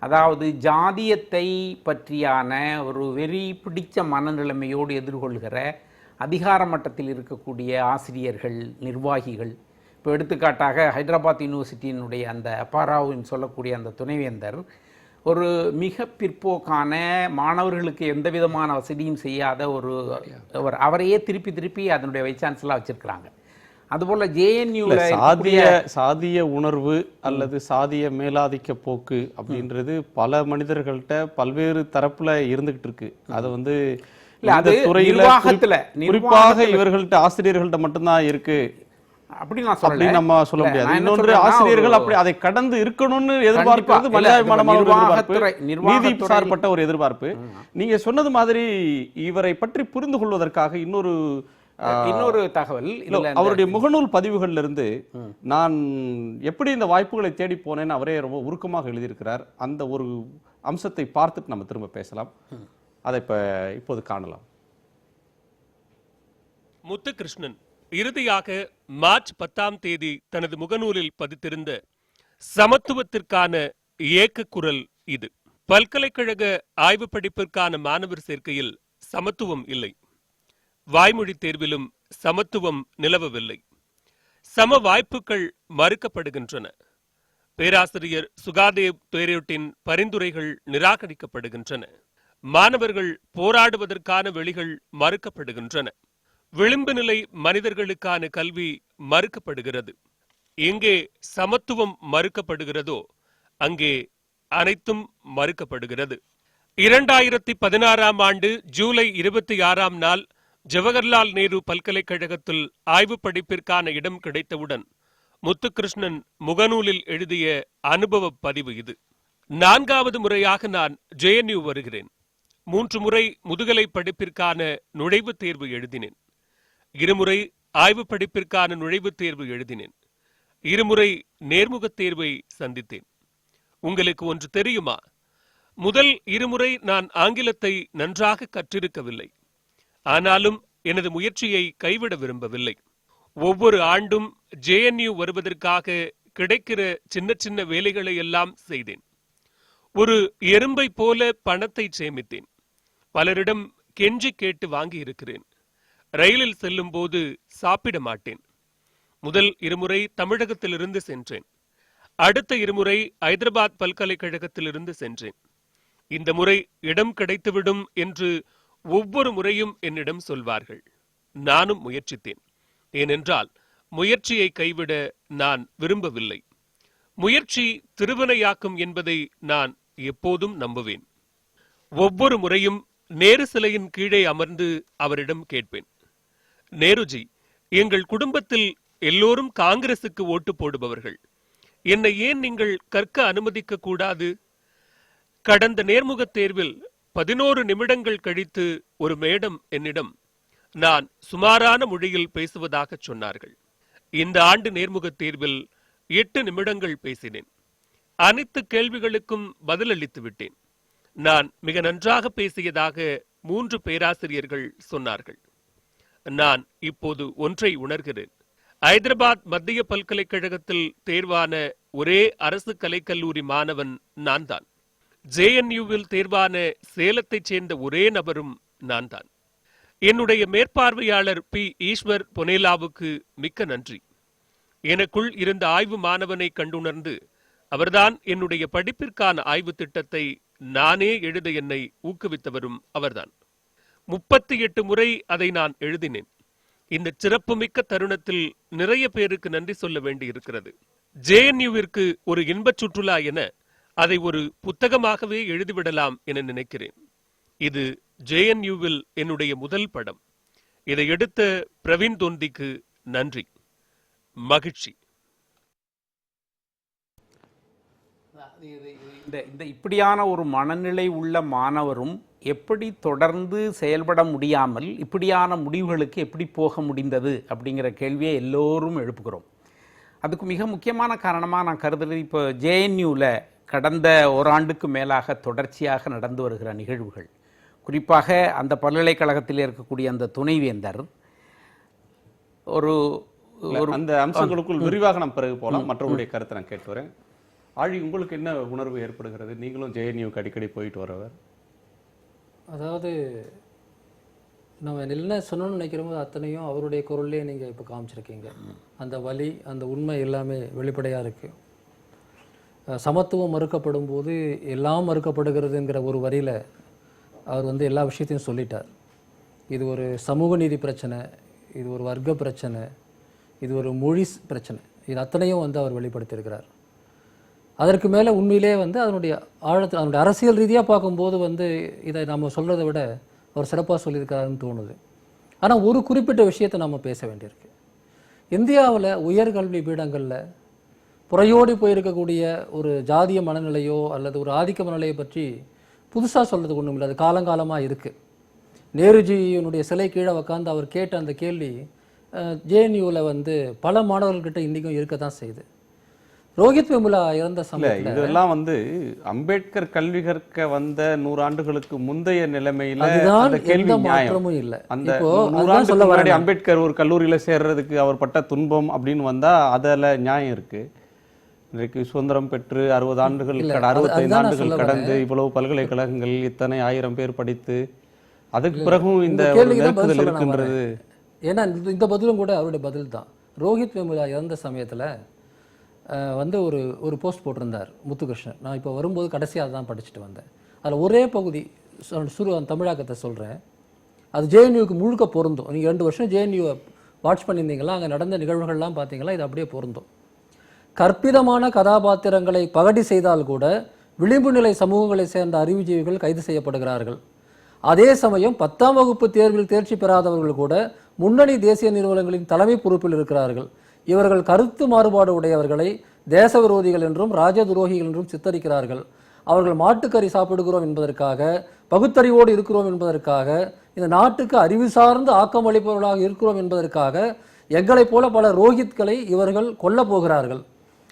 Speaker 4: அதாவது ஜாதியத்தை பற்றியான ஒரு வெறி பிடிச்ச மனநிலைமையோடு எதிர்கொள்கிற அதிகார மட்டத்தில் இருக்கக்கூடிய ஆசிரியர்கள், நிர்வாகிகள். இப்போ எடுத்துக்காட்டாக ஹைதராபாத் யூனிவர்சிட்டியினுடைய அந்த அப்பாராவுன்னு சொல்லக்கூடிய அந்த துணைவேந்தர் ஒரு மிக பிற்போக்கான, மாணவர்களுக்கு எந்த விதமான வசதியும் செய்யாத அவரையே திருப்பி அதனுடைய வைஸ் சான்சலராக வச்சிருக்கிறாங்க. அதுபோல் ஜேஎன்யூவில்
Speaker 1: சாதிய உணர்வு அல்லது சாதிய மேலாதிக்க போக்கு அப்படின்றது பல மனிதர்கள்ட்ட பல்வேறு தரப்புல இருந்துகிட்டு இருக்கு. அது வந்து குறிப்பாக இவர்கள்ட்ட ஆசிரியர்கள்ட்ட மட்டும்தான் இருக்கு
Speaker 4: அப்படி நான் சொல்லல.
Speaker 1: நம்ம சொல்ல முடியாது. இன்னொன்று, ஆசிரியர்கள் அப்படி அதை கடந்து இருக்கணும்னு எதிர்பார்க்கிறது மனிதாபிமானமான நீதி சார்பட்ட ஒரு எதிர்பார்ப்பு. நீங்க சொன்னது மாதிரி இவரை பற்றி புரிந்து கொள்வதற்காக இன்னொரு
Speaker 4: தகவல்,
Speaker 1: அவருடைய முகநூல் பதிவுகள்ல இருந்து நான் எப்படி இந்த வாய்ப்புகளை தேடி போனேன்னு அவரே ரொம்ப உருக்கமாக எழுதியிருக்கிறார். அந்த ஒரு அம்சத்தை பார்த்துட்டு நம்ம திரும்ப பேசலாம். அதை இப்போது காணலாம்.
Speaker 5: முத்துகிருஷ்ணன் இறுதியாக மார்ச் 10ஆம் தேதி தனது முகநூலில் பதித்திருந்த சமத்துவத்திற்கான இயக்க குரல் இது. பல்கலைக்கழக ஆய்வு படிப்பிற்கான மாணவர் சேர்க்கையில் சமத்துவம் இல்லை. வாய்மொழி தேர்விலும் சமத்துவம் நிலவவில்லை. சம வாய்ப்புகள் மறுக்கப்படுகின்றன. பேராசிரியர் சுகாதேவ் தேரேட்டின் பரிந்துரைகள் நிராகரிக்கப்படுகின்றன. மாணவர்கள் போராடுவதற்கான வெளிகள் மறுக்கப்படுகின்றன. விளிம்பு நிலை மனிதர்களுக்கான கல்வி மறுக்கப்படுகிறது. எங்கே சமத்துவம் மறுக்கப்படுகிறதோ அங்கே அனைத்தும் மறுக்கப்படுகிறது. 2016ஆம் ஆண்டு ஜூலை 26ஆம் நாள் ஜவஹர்லால் நேரு பல்கலைக்கழகத்தில் ஆய்வு படிப்பிற்கான இடம் கிடைத்தவுடன் முத்துகிருஷ்ணன் முகநூலில் எழுதிய அனுபவ பதிவு இது. 4வது முறையாக நான் JNU வருகிறேன். 3 முறை முதுகலை படிப்பிற்கான நுழைவுத் தேர்வு எழுதினேன். 2 முறை ஆய்வு படிப்பிற்கான நுழைவுத் தேர்வு எழுதினேன். 2 முறை நேர்முகத் தேர்வை சந்தித்தேன். உங்களுக்கு ஒன்று தெரியுமா? முதல் 2 முறை நான் ஆங்கிலத்தை நன்றாக கற்றிருக்கவில்லை. ஆனாலும் எனது முயற்சியை கைவிட விரும்பவில்லை. ஒவ்வொரு ஆண்டும் JNU வருவதற்காக கிடைக்கிற சின்ன சின்ன வேலைகளை எல்லாம் செய்தேன். ஒரு எறும்பை போல பணத்தை சேமித்தேன். பலரிடம் கெஞ்சி கேட்டு வாங்கி இருக்கிறேன். ரயிலில் செல்லும் போது சாப்பிட மாட்டேன். முதல் 2 முறை தமிழகத்திலிருந்து சென்றேன். அடுத்த 2 முறை ஐதராபாத் பல்கலைக்கழகத்திலிருந்து சென்றேன். இந்த முறை இடம் கிடைத்துவிடும் என்று ஒவ்வொரு முறையும் என்னிடம் சொல்வார்கள். நானும் முயற்சித்தேன். ஏனென்றால் முயற்சியை கைவிட நான் விரும்பவில்லை. முயற்சி திருவினையாக்கும் என்பதை நான் எப்போதும் நம்புவேன். ஒவ்வொரு முறையும் நேரு சிலையின் கீழே அமர்ந்து அவரிடம் கேட்பேன், நேருஜி, எங்கள் குடும்பத்தில் எல்லோரும் காங்கிரசுக்கு ஓட்டு போடுபவர்கள். என்னை ஏன் நீங்கள் கற்க அனுமதிக்க கூடாது? கடந்த நேர்முகத் தேர்வில் 11 நிமிடங்கள் கழித்து ஒரு மேடம் என்னிடம் நான் சுமாரான மொழியில் பேசுவதாக சொன்னார்கள். இந்த ஆண்டு நேர்முகத் தேர்வில் 8 நிமிடங்கள் பேசினேன். அனைத்து கேள்விகளுக்கும் பதிலளித்து விட்டேன். நான் மிக நன்றாக பேசியதாக 3 பேராசிரியர்கள் சொன்னார்கள். நான் இப்போது ஒன்றை உணர்கிறேன். ஐதராபாத் மத்திய பல்கலைக்கழகத்தில் தேர்வான ஒரே அரசு கலைக்கல்லூரி மாணவன் நான் தான். JNUவில் தேர்வான சேலத்தைச் சேர்ந்த ஒரே நபரும் நான் தான். என்னுடைய மேற்பார்வையாளர் P. ஈஸ்வர் பொனேலாவுக்கு மிக்க நன்றி. எனக்குள் இருந்த ஆய்வு மாணவனை கண்டுணர்ந்து அவர்தான் என்னுடைய படிப்பிற்கான ஆய்வு திட்டத்தை நானே எழுத என்னை ஊக்குவித்தவரும் அவர்தான். 38 முறை அதை நான் எழுதினேன். இந்த சிறப்புமிக்க தருணத்தில் நிறைய பேருக்கு நன்றி சொல்ல வேண்டி இருக்கிறது. JNUவிற்கு ஒரு இன்பச் சுற்றுலா என அதை ஒரு புத்தகமாகவே எழுதிவிடலாம் என நினைக்கிறேன். இது JNUவில் என்னுடைய முதல் படம். இதை எடுத்த பிரவீன் தொந்திக்கு நன்றி, மகிழ்ச்சி.
Speaker 4: இந்த இப்படியான ஒரு மனநிலை உள்ள மாணவரும் எப்படி தொடர்ந்து செயல்பட முடியாமல் இப்படியான முடிவுகளுக்கு எப்படி போக முடிந்தது அப்படிங்கிற கேள்வியை எல்லோரும் எழுப்புகிறோம். அதுக்கு மிக முக்கியமான காரணமாக நான் கருதுறது, இப்போ JNUவில் கடந்த ஓராண்டுக்கு மேலாக தொடர்ச்சியாக நடந்து வருகிற நிகழ்வுகள், குறிப்பாக அந்த பல்கலைக்கழகத்தில் இருக்கக்கூடிய அந்த துணைவேந்தர்
Speaker 1: அந்த அம்சங்களுக்குள் விரிவாக நம்ம பிறகு போகலாம். மற்றவருடைய கருத்தை நான் கேட்டு வரேன். ஆழி, உங்களுக்கு என்ன உணர்வு ஏற்படுகிறது? நீங்களும் JNUக்கு அடிக்கடி போயிட்டு வரவர்.
Speaker 6: அதாவது நம்ம என்ன சொல்லணும்னு நினைக்கிறோமோ அத்தனையும் அவருடைய குரல்லே நீங்கள் இப்போ காமிச்சிருக்கீங்க. அந்த வலி, அந்த உண்மை எல்லாமே வெளிப்படையாக இருக்குது. சமத்துவம் மறுக்கப்படும் போது எல்லாம் மறுக்கப்படுகிறதுங்கிற ஒரு வரியில் அவர் எல்லா விஷயத்தையும் சொல்லிட்டார். இது ஒரு சமூக நீதி பிரச்சனை, இது ஒரு வர்க்க பிரச்சனை, இது ஒரு மொழி பிரச்சனை, இது அத்தனையும் அவர் வெளிப்படுத்தியிருக்கிறார். அதற்கு மேலே உண்மையிலே அதனுடைய ஆழத்தில், அதனுடைய அரசியல் ரீதியாக பார்க்கும்போது இதை நம்ம சொல்கிறத விட அவர் சிறப்பாக சொல்லியிருக்காருன்னு தோணுது. ஆனால் ஒரு குறிப்பிட்ட விஷயத்தை நம்ம பேச வேண்டியிருக்கு. இந்தியாவில் உயர்கல்வி பீடங்களில் புறையோடி போயிருக்கக்கூடிய ஒரு ஜாதிய மனநிலையோ அல்லது ஒரு ஆதிக்க மனநிலையை பற்றி புதுசாக சொல்கிறதுக்கு ஒன்றும் இல்லை. அது காலங்காலமாக இருக்குது. நேருஜியினுடைய சிலை கீழே உட்காந்து அவர் கேட்ட அந்த கேள்வி JNUவில் பல மாணவர்கள்கிட்ட இன்றைக்கும் இருக்க தான் செய்யுது. ரோஹித் வெமுலா இறந்த சமயத்தில்
Speaker 1: இதெல்லாம் அம்பேத்கர் கல்வி கற்க வந்த 100 ஆண்டுகளுக்கு முந்தைய நிலைமையில அந்த கேள்வி மாற்றமும் இல்லை. அந்த 100 ஆண்டுகளுக்கு முன்னாடி அம்பேத்கர் ஒரு கல்லூரியில சேர்றதுக்கு அவர் பட்ட துன்பம் அப்படின்னு வந்தா அதில் நியாயம் இருக்கு. இன்றைக்கு சுதந்திரம் பெற்று 60 ஆண்டுகள் 65 ஆண்டுகள் கடந்து இவ்வளவு பல்கலைக்கழகங்கள் இத்தனை 1000 பேர் படித்து அதுக்கு பிறகும் இந்த நெருக்குதல் இருக்கின்றது.
Speaker 6: ஏன்னா இந்த பதிலும் கூட அவருடைய பதில் தான். ரோஹித் வெமுலா இறந்த சமயத்தில் ஒரு போஸ்ட் போட்டிருந்தார் முத்துகிருஷ்ணன். நான் இப்போ வரும்போது கடைசியாக தான் படிச்சுட்டு வந்தேன். அதில் ஒரே பகுதி தமிழாக்கத்தை சொல்கிறேன். அது JNUக்கு முழுக்க பொருந்தும். நீங்கள் 2 வருஷம் JNUவை வாட்ச் பண்ணியிருந்தீங்களா, அங்கே நடந்த நிகழ்வுகள்லாம் பார்த்தீங்களா, இது அப்படியே பொருந்தும். கற்பிதமான கதாபாத்திரங்களை பகடி செய்தால் கூட விளிம்பு நிலை சமூகங்களை சேர்ந்த அறிவுஜீவிகள் கைது செய்யப்படுகிறார்கள். அதே சமயம் 10ஆம் வகுப்பு தேர்வில் தேர்ச்சி பெறாதவர்கள் கூட முன்னணி தேசிய நிறுவனங்களின் தலைமை பொறுப்பில் இருக்கிறார்கள். இவர்கள் கருத்து மாறுபாடு உடையவர்களை தேச விரோதிகள் என்றும் ராஜ துரோகிகள் என்றும் சித்தரிக்கிறார்கள். அவர்கள் மாட்டுக்கறி சாப்பிடுகிறோம் என்பதற்காக, பகுத்தறிவோடு இருக்கிறோம் என்பதற்காக, இந்த நாட்டுக்கு அறிவு சார்ந்து ஆக்கம் அளிப்பவர்களாக இருக்கிறோம் என்பதற்காக எங்களைப் போல பல ரோஹித்களை இவர்கள் கொல்ல போகிறார்கள்.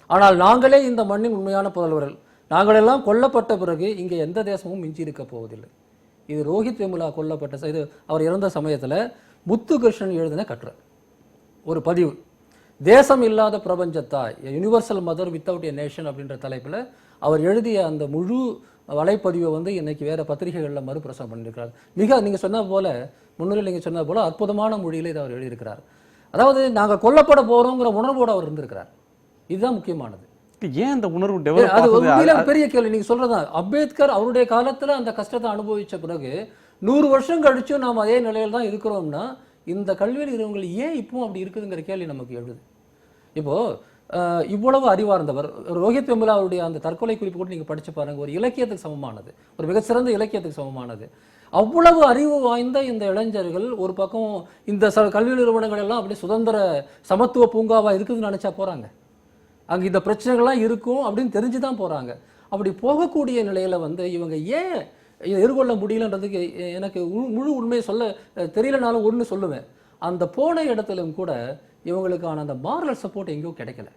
Speaker 6: ஆனால் நாங்களே இந்த மண்ணின் உண்மையான புதல்வர்கள். நாங்களெல்லாம் கொல்லப்பட்ட பிறகு இங்கே எந்த தேசமும் மிஞ்சி இருக்க போவதில்லை. இது ரோஹித் வெமுலா கொல்லப்பட்ட இது அவர் இறந்த சமயத்தில் முத்துகிருஷ்ணன் எழுதின கட்டுரை ஒரு பதிவு. தேசம் இல்லாத பிரபஞ்சத்தாய், universal mother without a nation அப்படின்ற தலைப்பில் அவர் எழுதிய அந்த முழு வலைப்பதிவை வந்து இன்னைக்கு வேற பத்திரிகைகளில் மறுபிரசனம் பண்ணியிருக்கிறார். நீங்கள் சொன்ன போல, முன்னுரையில் நீங்கள் சொன்ன போல அற்புதமான மொழியில் இதை அவர் எழுதியிருக்கிறார். அதாவது நாங்கள் கொல்லப்பட போறோங்கிற உணர்வோடு அவர் இருந்திருக்கிறார். இதுதான் முக்கியமானது.
Speaker 1: ஏன் அந்த உணர்வு
Speaker 6: அது
Speaker 1: டெவலப்
Speaker 6: பெரிய கேள்வி. நீங்க சொல்றதா அம்பேத்கர் அவருடைய காலத்துல அந்த கஷ்டத்தை அனுபவிச்ச பிறகு 100 வருஷம் கழிச்சும் நாம் அதே நிலையில தான் இருக்கிறோம்னா இந்த கல்வியில் இருக்கிறவங்க ஏன் இப்போ அப்படி இருக்குதுங்கிற கேள்வி நமக்கு எழுது. இப்போ இவ்வளவு அறிவார்ந்தவர் ரோஹித் வெமுலா அவருடைய அந்த தற்கொலை குறிப்பு கூட நீங்க படிச்சு பாருங்க. ஒரு இலக்கியத்துக்கு சமமானது, ஒரு மிகச்சிறந்த இலக்கியத்துக்கு சமமானது. அவ்வளவு அறிவு வாய்ந்த இந்த இளைஞர்கள் ஒரு பக்கம் இந்த கல்வி நிறுவனங்கள் எல்லாம் அப்படி சுதந்திர சமத்துவ பூங்காவா இருக்குதுன்னு நினைச்சா போறாங்க. அங்கே இந்த பிரச்சனைகள்லாம் இருக்கும் அப்படின்னு தெரிஞ்சு தான் போகிறாங்க. அப்படி போகக்கூடிய நிலையில் வந்து இவங்க ஏன் எதிர்கொள்ள முடியலன்றதுக்கு எனக்கு முழு உண்மையை சொல்ல தெரியலனாலும் ஒன்று சொல்லுவேன். அந்த போன இடத்திலும் கூட இவங்களுக்கான அந்த மாரல் சப்போர்ட் எங்கேயும் கிடைக்கல.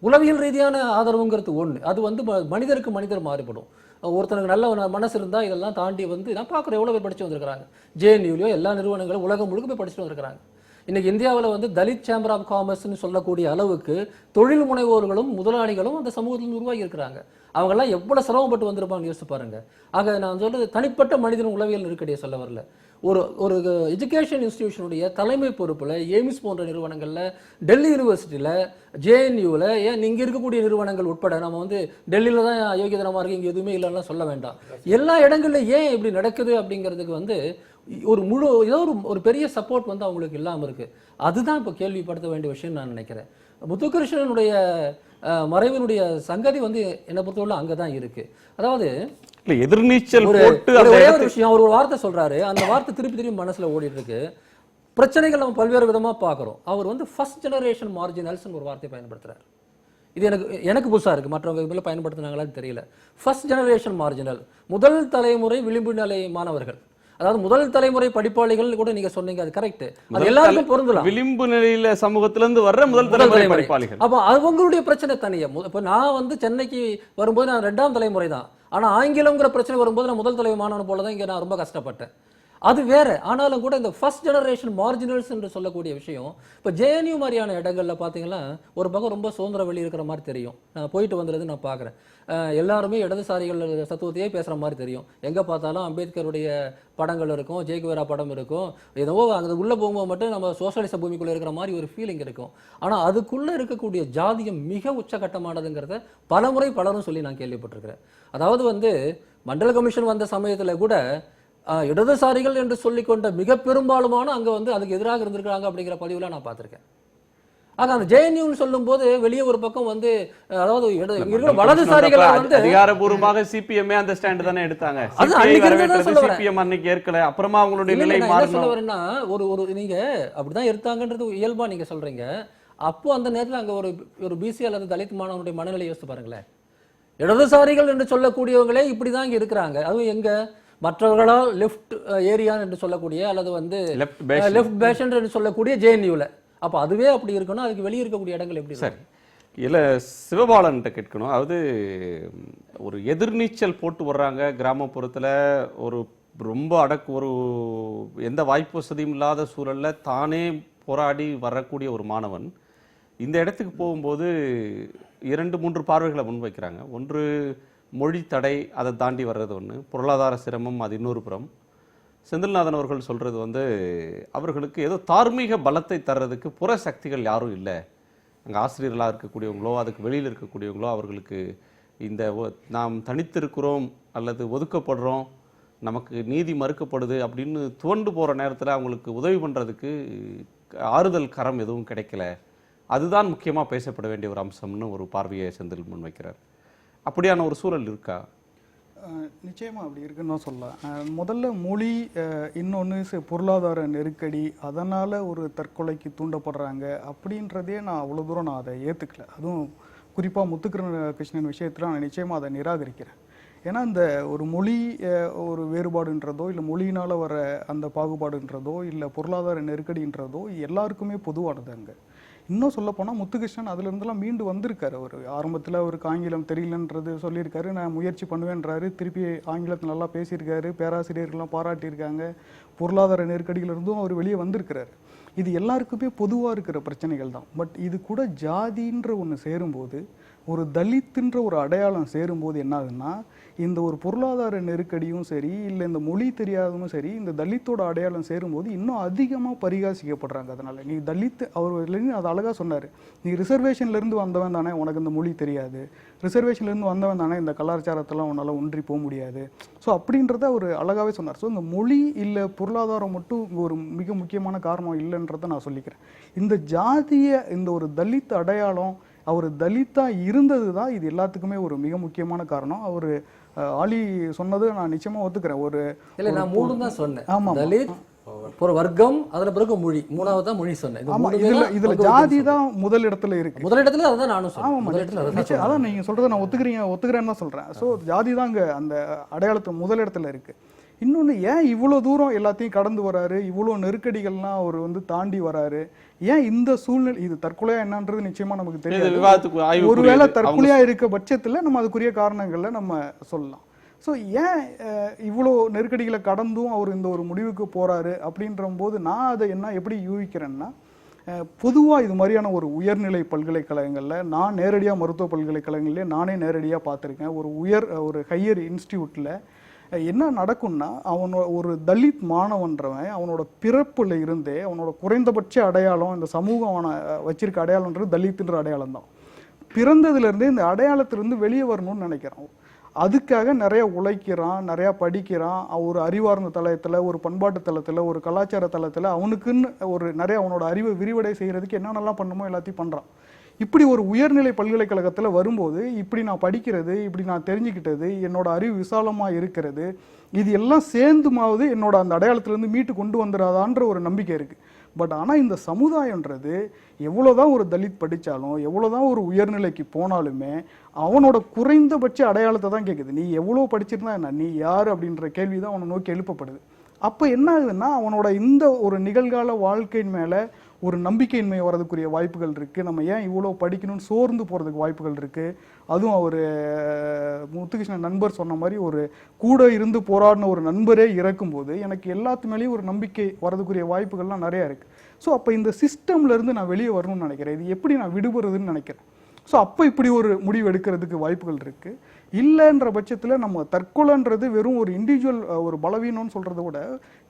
Speaker 6: உளவியல் ரீதியான ஆதரவுங்கிறது ஒன்று, அது வந்து மனிதருக்கு மனிதர் மாறுபடும். ஒருத்தனுக்கு நல்ல மனசு இருந்தால் இதெல்லாம் தாண்டி வந்து நான் பார்க்குறேன் எவ்வளோ பேர் படித்து வந்திருக்கிறாங்க. ஜேஎன்யூலையோ எல்லா நிறுவனங்களும் உலகம் முழுக்க போய் படிச்சுட்டு வந்திருக்கிறாங்க. இன்னைக்கு இந்தியாவில் வந்து தலித் சேம்பர் ஆஃப் காமர்ஸ்ன்னு சொல்லக்கூடிய அளவுக்கு தொழில் முனைவோர்களும் முதலாளிகளும் அந்த சமூகத்தில் உருவாகி இருக்கிறாங்க. அவங்கெல்லாம் எவ்வளோ சிரமப்பட்டு வந்திருப்பாங்க யோசிச்சு பாருங்க. ஆக நான் சொல்றது தனிப்பட்ட மனிதன் உளவியல் நெருக்கடியை சொல்ல வரல. ஒரு எஜுகேஷன் இன்ஸ்டிடியூஷனுடைய தலைமை பொறுப்பில் எய்ம்ஸ் போன்ற நிறுவனங்களில், டெல்லி யூனிவர்சிட்டியில், ஜேஎன்யூவில், ஏன் இங்கே இருக்கக்கூடிய நிறுவனங்கள் உட்பட நம்ம வந்து டெல்லியில் தான் அயோக்கியதனமாக இருக்குது இங்கே எதுவுமே இல்லைன்னா சொல்ல வேண்டாம். எல்லா இடங்களில் ஏன் இப்படி நடக்குது அப்படிங்கிறதுக்கு வந்து ஒரு முழு ஏதோ ஒரு பெரிய சப்போர்ட் வந்து அவங்களுக்கு இல்லாமல் இருக்குது. அதுதான் இப்போ கேள்விப்படுத்த வேண்டிய விஷயம் நான் நினைக்கிறேன். முத்துகிருஷ்ணனுடைய மறைவினுடைய சங்கதி வந்து என்னை பொறுத்தவரை அங்கே தான் இருக்கு. அதாவது
Speaker 1: எதிர்நீச்சல்
Speaker 6: ஒரே ஒரு விஷயம் அவர் ஒரு வார்த்தை சொல்றாரு, அந்த வார்த்தை திருப்பி மனசுல ஓடிட்டு இருக்கு. பிரச்சனைகள் நம்ம பல்வேறு விதமா பார்க்குறோம். அவர் வந்து ஃபர்ஸ்ட் ஜெனரேஷன் மார்ஜினல்ஸ் ஒரு வார்த்தை பயன்படுத்துறாரு. இது எனக்கு புதுசா இருக்கு, மற்றவங்க பயன்படுத்தினாங்களான்னு தெரியல. ஃபர்ஸ்ட் ஜெனரேஷன் மார்ஜினல், முதல் தலைமுறை விளிம்பு நிலை மாணவர்கள், அதாவது முதல் தலைமுறை படிப்பாளிகள் கூட நீங்க சொன்னீங்க, அது கரெக்ட். அது எல்லாருக்கும் பொருந்தலாம்.
Speaker 1: விளிம்பு நிலையில சமூகத்திலிருந்து வர்ற முதல் தலைமுறை படிப்பாளிகள்.
Speaker 6: அப்ப அவங்களுடைய பிரச்சனை தனியா. இப்ப நான் வந்து சென்னைக்கு வரும்போது நான் 2ஆம் தலைமுறை தான். ஆனா ஆங்கிலம்ங்கிற பிரச்சனை வரும்போது நான் முதல் தலைமுறை மாணவன் போல தான் இங்க நான் ரொம்ப கஷ்டப்பட்டேன். அது வேற. ஆனாலும் கூட இந்த ஃபர்ஸ்ட் ஜெனரேஷன் மார்ஜினல்ஸ் என்று சொல்லக்கூடிய விஷயம் இப்போ ஜேஎன்யூ மாதிரியான இடங்கள்ல பார்த்தீங்கன்னா ஒரு பக்கம் ரொம்ப சுதந்திர வெளி இருக்கிற மாதிரி தெரியும். நான் போயிட்டு வந்துடுறது நான் பார்க்குறேன். எல்லாருமே இடதுசாரிகள் தத்துவத்தையே பேசுகிற மாதிரி தெரியும். எங்கே பார்த்தாலும் அம்பேத்கருடைய படங்கள் இருக்கும், ஜேகுவேரா படம் இருக்கும். ஏதோ அங்கே உள்ளே போகும்போது மட்டும் நம்ம சோசியலிச பூமிக்குள்ளே இருக்கிற மாதிரி ஒரு ஃபீலிங் இருக்கும். ஆனால் அதுக்குள்ளே இருக்கக்கூடிய ஜாதியம் மிக உச்சகட்டமானதுங்கிறத பலமுறை பலரும் சொல்லி நான் கேள்விப்பட்டிருக்கிறேன். அதாவது வந்து மண்டல கமிஷன் வந்த சமயத்தில் கூட இடதுசாரிகள் என்று சொல்லிக்கொண்ட மிக பெரும்பாலுமான அங்க வந்து அதுக்கு எதிராக இருந்திருக்காங்க அப்படிங்கிற பதிவுல நான் பார்த்திருக்கேன். ஆக அந்த ஜேஎன்யூன்னு சொல்லும் போது வெளியே ஒரு பக்கம் வந்து அதாவது வலதுசாரிகள் வந்து
Speaker 1: அதிகாரபூர்வமாக சிபிஎம் அந்த ஸ்டாண்ட் தானே எடுத்தாங்க. சிபிஎம் அன்னைக்கு ஏற்கல, அப்புறமா அவங்களுடைய நிலை மாறணும். சொல்ல வரேன்னா
Speaker 6: ஒரு நீங்க அப்படிதான் எடுத்தாங்கன்றது இயல்பா நீங்க சொல்றீங்க. அப்போ அந்த நேரத்தில் அங்க ஒரு பிசி அல்லது தலித் மாணவனுடைய மனநிலை யோசித்து பாருங்களேன். இடதுசாரிகள் என்று சொல்லக்கூடியவங்களே இப்படிதான் இங்க இருக்கிறாங்க. அதுவும் எங்க மற்றவர்களால் லெஃப்ட் ஏரியா என்று சொல்லக்கூடிய அல்லது வந்து லெஃப்ட் பேஷன் என்று சொல்லக்கூடிய ஜேஎன்யூல. அப்ப அதுவே அப்படி இருக்கணும், அதுக்கு வெளியே இருக்கக்கூடிய இடங்கள் எப்படி?
Speaker 1: சரி, இல்ல சிவபாலன் கேட்கணும். அதாவது ஒரு எதிர்நீச்சல் போட்டு வர்றாங்க கிராமப்புறத்துல, ஒரு ரொம்ப ஒரு எந்த வாய்ப்பு வசதியும் இல்லாத சூழல்ல தானே போராடி வரக்கூடிய ஒரு மாணவன் இந்த இடத்துக்கு போகும்போது 2-3 பார்வைகளை முன்வைக்கிறாங்க. ஒன்று மொழி தடை, அதை தாண்டி வர்றது ஒன்று, பொருளாதார சிரமம் அது இன்னொரு புறம். செந்தில்நாதன் அவர்கள் சொல்றது வந்து அவர்களுக்கு ஏதோ தார்மீக பலத்தை தர்றதுக்கு புற சக்திகள் யாரும் இல்லை, அங்கே ஆசிரியர்களாக இருக்கக்கூடியவங்களோ அதுக்கு வெளியில் இருக்கக்கூடியவங்களோ அவர்களுக்கு இந்த நாம் தனித்திருக்கிறோம் அல்லது ஒதுக்கப்படுறோம், நமக்கு நீதி மறுக்கப்படுது அப்படின்னு துவண்டு போகிற நேரத்தில் அவங்களுக்கு உதவி பண்ணுறதுக்கு ஆறுதல் கரம் எதுவும் கிடைக்கல. அதுதான் முக்கியமாக பேசப்பட வேண்டிய ஒரு அம்சம்னு ஒரு பார்வையை செந்தில் முன்வைக்கிறார். அப்படியான ஒரு சூழல் இருக்கா?
Speaker 7: நிச்சயமாக அப்படி இருக்குன்னு தான் சொல்லலாம். முதல்ல மொழி, இன்னொன்று பொருளாதார நெருக்கடி, அதனால் ஒரு தற்கொலைக்கு தூண்டப்படுறாங்க அப்படின்றதே நான் அவ்வளோ தூரம் நான் அதை ஏற்றுக்கல. அதுவும் குறிப்பாக முத்துக்கிருஷ்ணன் விஷயத்தில் நான் நிச்சயமாக அதை நிராகரிக்கிறேன். ஏன்னா இந்த ஒரு மொழி ஒரு வேறுபாடுன்றதோ இல்லை மொழியினால் வர அந்த பாகுபாடுன்றதோ இல்லை பொருளாதார நெருக்கடின்றதோ எல்லாருக்குமே பொதுவானது. அங்கே இன்னும் சொல்லப்போனால் முத்துகிருஷ்ணன் அதுலேருந்துலாம் மீண்டு வந்திருக்காரு. அவர் ஆரம்பத்தில் அவருக்கு ஆங்கிலம் தெரியலன்றது சொல்லியிருக்காரு, நான் முயற்சி பண்ணுவேன்றாரு, திருப்பி ஆங்கிலத்தில் நல்லா பேசியிருக்காரு, பேராசிரியர்கள்லாம் பாராட்டியிருக்காங்க, பொருளாதார நெருக்கடியிலிருந்தும் அவர் வெளியே வந்திருக்கிறாரு. இது எல்லாருக்குமே பொதுவாக இருக்கிற பிரச்சனைகள் தான். பட் இது கூட ஜாதின்ற ஒன்று சேரும்போது, ஒரு தலித்துன்ற ஒரு அடையாளம் சேரும்போது என்ன ஆகுதுன்னா, இந்த ஒரு பொருளாதார நெருக்கடியும் சரி இல்லை இந்த மொழி தெரியாததும் சரி இந்த தலித்தோட அடையாளம் சேரும்போது இன்னும் அதிகமாக பரிகாசிக்கப்படுறாங்க. அதனால் நீ தலித், அவர் அது அழகாக சொன்னார், நீ ரிசர்வேஷன்லேருந்து வந்தவன் தானே, உனக்கு இந்த மொழி தெரியாது, ரிசர்வேஷன்லேருந்து வந்தவன் தானே, இந்த கலாச்சாரத்தெல்லாம் உன்னால் ஒன்றி போக முடியாது. ஸோ அப்படின்றத அவர் அழகாகவே சொன்னார். ஸோ இந்த மொழி இல்லை பொருளாதாரம் மட்டும் ஒரு மிக முக்கியமான காரணம் இல்லைன்றதை நான் சொல்லிக்கிறேன். இந்த ஜாதிய இந்த ஒரு தலித் அடையாளம், அவர் தலித்தாக இருந்தது தான் இது எல்லாத்துக்குமே ஒரு மிக முக்கியமான காரணம். அவர் ஆலி சொன்னது நான் நிச்சயமாக ஒத்துக்கிறேன். ஒரு
Speaker 6: இல்லை, நான் மூணு தான் சொன்னேன்.
Speaker 7: ஆமாம்,
Speaker 6: தலித் ஒரு வர்க்கம், அதில் பிறகு மொழி, மூணாவது தான் மொழி சொன்னேன்.
Speaker 7: ஆமாம், இதில் ஜாதி தான் முதல் இடத்துல இருக்கு.
Speaker 6: முதல் இடத்துல அதுதான் நானும் சொன்னேன்.
Speaker 7: ஆமாம், அதான் நீங்கள் சொல்கிறத நான் ஒத்துக்கிறேன்னு தான் சொல்கிறேன். ஸோ ஜாதி தான் அங்கே அந்த அடையாளத்து முதல் இடத்துல இருக்கு. இன்னொன்று, ஏன் இவ்வளோ தூரம் எல்லாத்தையும் கடந்து வராரு, இவ்வளோ நெருக்கடிகள்லாம் அவர் தாண்டி வராரு, ஏன் இந்த சூழ்நிலை, இது தற்கொலையா என்னன்றது நிச்சயமா நமக்கு தெரியாது. ஒருவேளை தற்கொலையா இருக்க பட்சத்தில் நம்ம அதுக்குரிய காரணங்களை நம்ம சொல்லலாம். ஸோ ஏன் இவ்வளோ நெருக்கடிகளை கடந்தும் அவர் இந்த ஒரு முடிவுக்கு போறாரு அப்படின்ற போது நான் அதை எப்படி யூகிக்கிறேன்னா, பொதுவாக இது மாதிரியான ஒரு உயர்நிலை பல்கலைக்கழகங்களில், நான் நேரடியாக மருத்துவ பல்கலைக்கழகங்கள்லேயே நானே நேரடியாக பார்த்துருக்கேன், ஒரு ஹையர் இன்ஸ்டியூட்டில் என்ன நடக்கும்னா, ஒரு தலித் மாணவன்றவன் அவனோட பிறப்புல இருந்தே அவனோட குறைந்தபட்ச அடையாளம், இந்த சமூகம் அவனை வச்சிருக்க அடையாளன்றது தலித்துன்ற அடையாளம் தான். பிறந்ததுலேருந்தே இந்த அடையாளத்திலிருந்து வெளியே வரணும்னு நினைக்கிறான். அதுக்காக நிறைய உழைக்கிறான், நிறையா படிக்கிறான். ஒரு அறிவார்ந்த தளத்தில், ஒரு பண்பாட்டு தளத்தில், ஒரு கலாச்சார தளத்தில் அவனுக்குன்னு ஒரு நிறைய அவனோட அறிவை விரிவடை செய்கிறதுக்கு என்னென்னலாம் பண்ணுமோ எல்லாத்தையும் பண்ணுறான். இப்படி ஒரு உயர்நிலை பல்கலைக்கழகத்தில் வரும்போது இப்படி நான் படிக்கிறது, இப்படி நான் தெரிஞ்சுக்கிட்டது, என்னோட அறிவு விசாலமாக இருக்கிறது, இது எல்லாம் சேர்ந்துமாவது என்னோட அந்த அடையாளத்திலேருந்து மீட்டு கொண்டு வந்துடாதான்ற ஒரு நம்பிக்கை இருக்குது. பட் ஆனால் இந்த சமுதாயன்றது எவ்வளோதான் ஒரு தலித் படித்தாலும், எவ்வளோதான் ஒரு உயர்நிலைக்கு போனாலுமே அவனோட குறைந்தபட்ச அடையாளத்தை தான் கேட்குது. நீ எவ்வளோ படிச்சிருந்தா என்ன, நீ யார் அப்படின்ற கேள்வி தான் அவனை நோக்கி எழுப்பப்படுது. அப்போ என்ன ஆகுதுன்னா, அவனோட இந்த ஒரு நிகழ்கால வாழ்க்கையின் மேலே ஒரு நம்பிக்கையின்மை வர்றதுக்குரிய வாய்ப்புகள் இருக்குது. நம்ம ஏன் இவ்வளோ படிக்கணும்னு சோர்ந்து போகிறதுக்கு வாய்ப்புகள் இருக்குது. அதுவும் அவர் முத்துகிருஷ்ணன் நண்பர் சொன்ன மாதிரி ஒரு கூட இருந்து போராடின ஒரு நண்பரே இறக்கும்போது எனக்கு எல்லாத்து மேலேயும் ஒரு நம்பிக்கை வரதுக்குரிய வாய்ப்புகள்லாம் நிறையா இருக்குது. ஸோ அப்போ இந்த சிஸ்டம்லேருந்து நான் வெளியே வரணும்னு நினைக்கிறேன். இது எப்படி நான் விடுபடுறதுன்னு நினைக்கிறேன். ஸோ அப்போ இப்படி ஒரு முடிவு எடுக்கிறதுக்கு வாய்ப்புகள் இருக்குது. இல்லைன்ற பட்சத்தில் நம்ம தற்கொலைன்றது வெறும் ஒரு இண்டிவிஜுவல் ஒரு பலவீனம்னு சொல்கிறத விட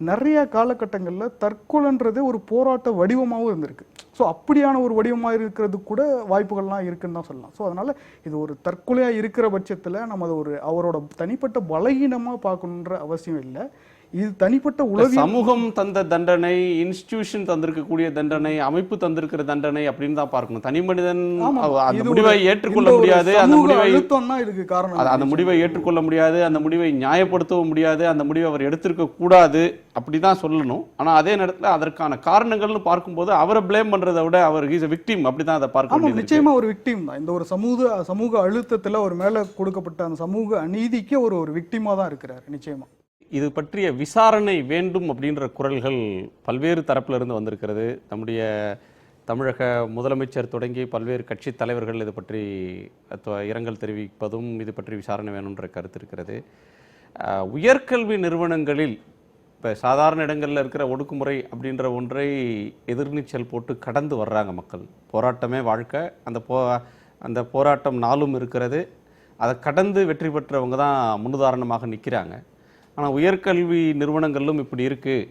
Speaker 7: நிறைய காலகட்டங்களில் தற்கொலைன்றது ஒரு போராட்ட வடிவமாகவும் இருந்திருக்கு. ஸோ அப்படியான ஒரு வடிவமாக இருக்கிறதுக்கு கூட வாய்ப்புகள்லாம் இருக்குன்னு தான் சொல்லலாம். ஸோ அதனால் இது ஒரு தற்கொலையாக இருக்கிற பட்சத்தில் நம்ம அதை அவரோட தனிப்பட்ட பலகீனமாக பார்க்கணுன்ற அவசியம் இல்லை. இது தனிப்பட்ட உலக
Speaker 1: சமூகம் தந்த தண்டனை, இன்ஸ்டிடியூஷன் தந்திருக்கக்கூடிய தண்டனை, அமைப்பு தந்திருக்கிற தண்டனை அப்படின்னு தான் பார்க்கணும். தனி மனிதன் அந்த முடிவை ஏற்றுக்கொள்ள முடியாது, அந்த முடிவை ஏற்றுக்கொள்ள முடியாது, அந்த முடிவை நியாயப்படுத்தவும் முடியாது, அந்த முடிவை அவர் எடுத்திருக்க கூடாது அப்படிதான் சொல்லணும். ஆனா அதே நேரத்தில் அதற்கான காரணங்கள்னு பார்க்கும்போது அவரை பிளேம் பண்றதை விட அவர் இஸ் a victim அப்படிதான் அதை பார்க்க முடியும்.
Speaker 7: நிச்சயமா ஒரு விக்டிம் தான். இந்த ஒரு சமூக அழுத்தத்தில் ஒரு மேல கொடுக்கப்பட்ட அந்த சமூக அநீதிக்கு ஒரு விக்டிமா தான் இருக்கிறார். நிச்சயமா
Speaker 1: இது பற்றிய விசாரணை வேண்டும் அப்படின்ற குரல்கள் பல்வேறு தரப்பில் இருந்து வந்திருக்கிறது. நம்முடைய தமிழக முதலமைச்சர் தொடங்கி பல்வேறு கட்சி தலைவர்கள் இது பற்றி இரங்கல் தெரிவிப்பதும் இது பற்றி விசாரணை வேணுன்ற கருத்து இருக்கிறது. உயர்கல்வி நிறுவனங்களில் இப்போ சாதாரண இடங்களில் இருக்கிற ஒடுக்குமுறை அப்படின்ற ஒன்றை எதிர்நீச்சல் போட்டு கடந்து வர்றாங்க மக்கள். போராட்டமே வாழ்க்கை, அந்த போராட்டம் நாளும் இருக்கிறது. அதை கடந்து வெற்றி பெற்றவங்க தான் முன்னுதாரணமாக நிற்கிறாங்க. ஆனால் உயர்கல்வி நிறுவனங்களிலும் இப்படி இருக்குது.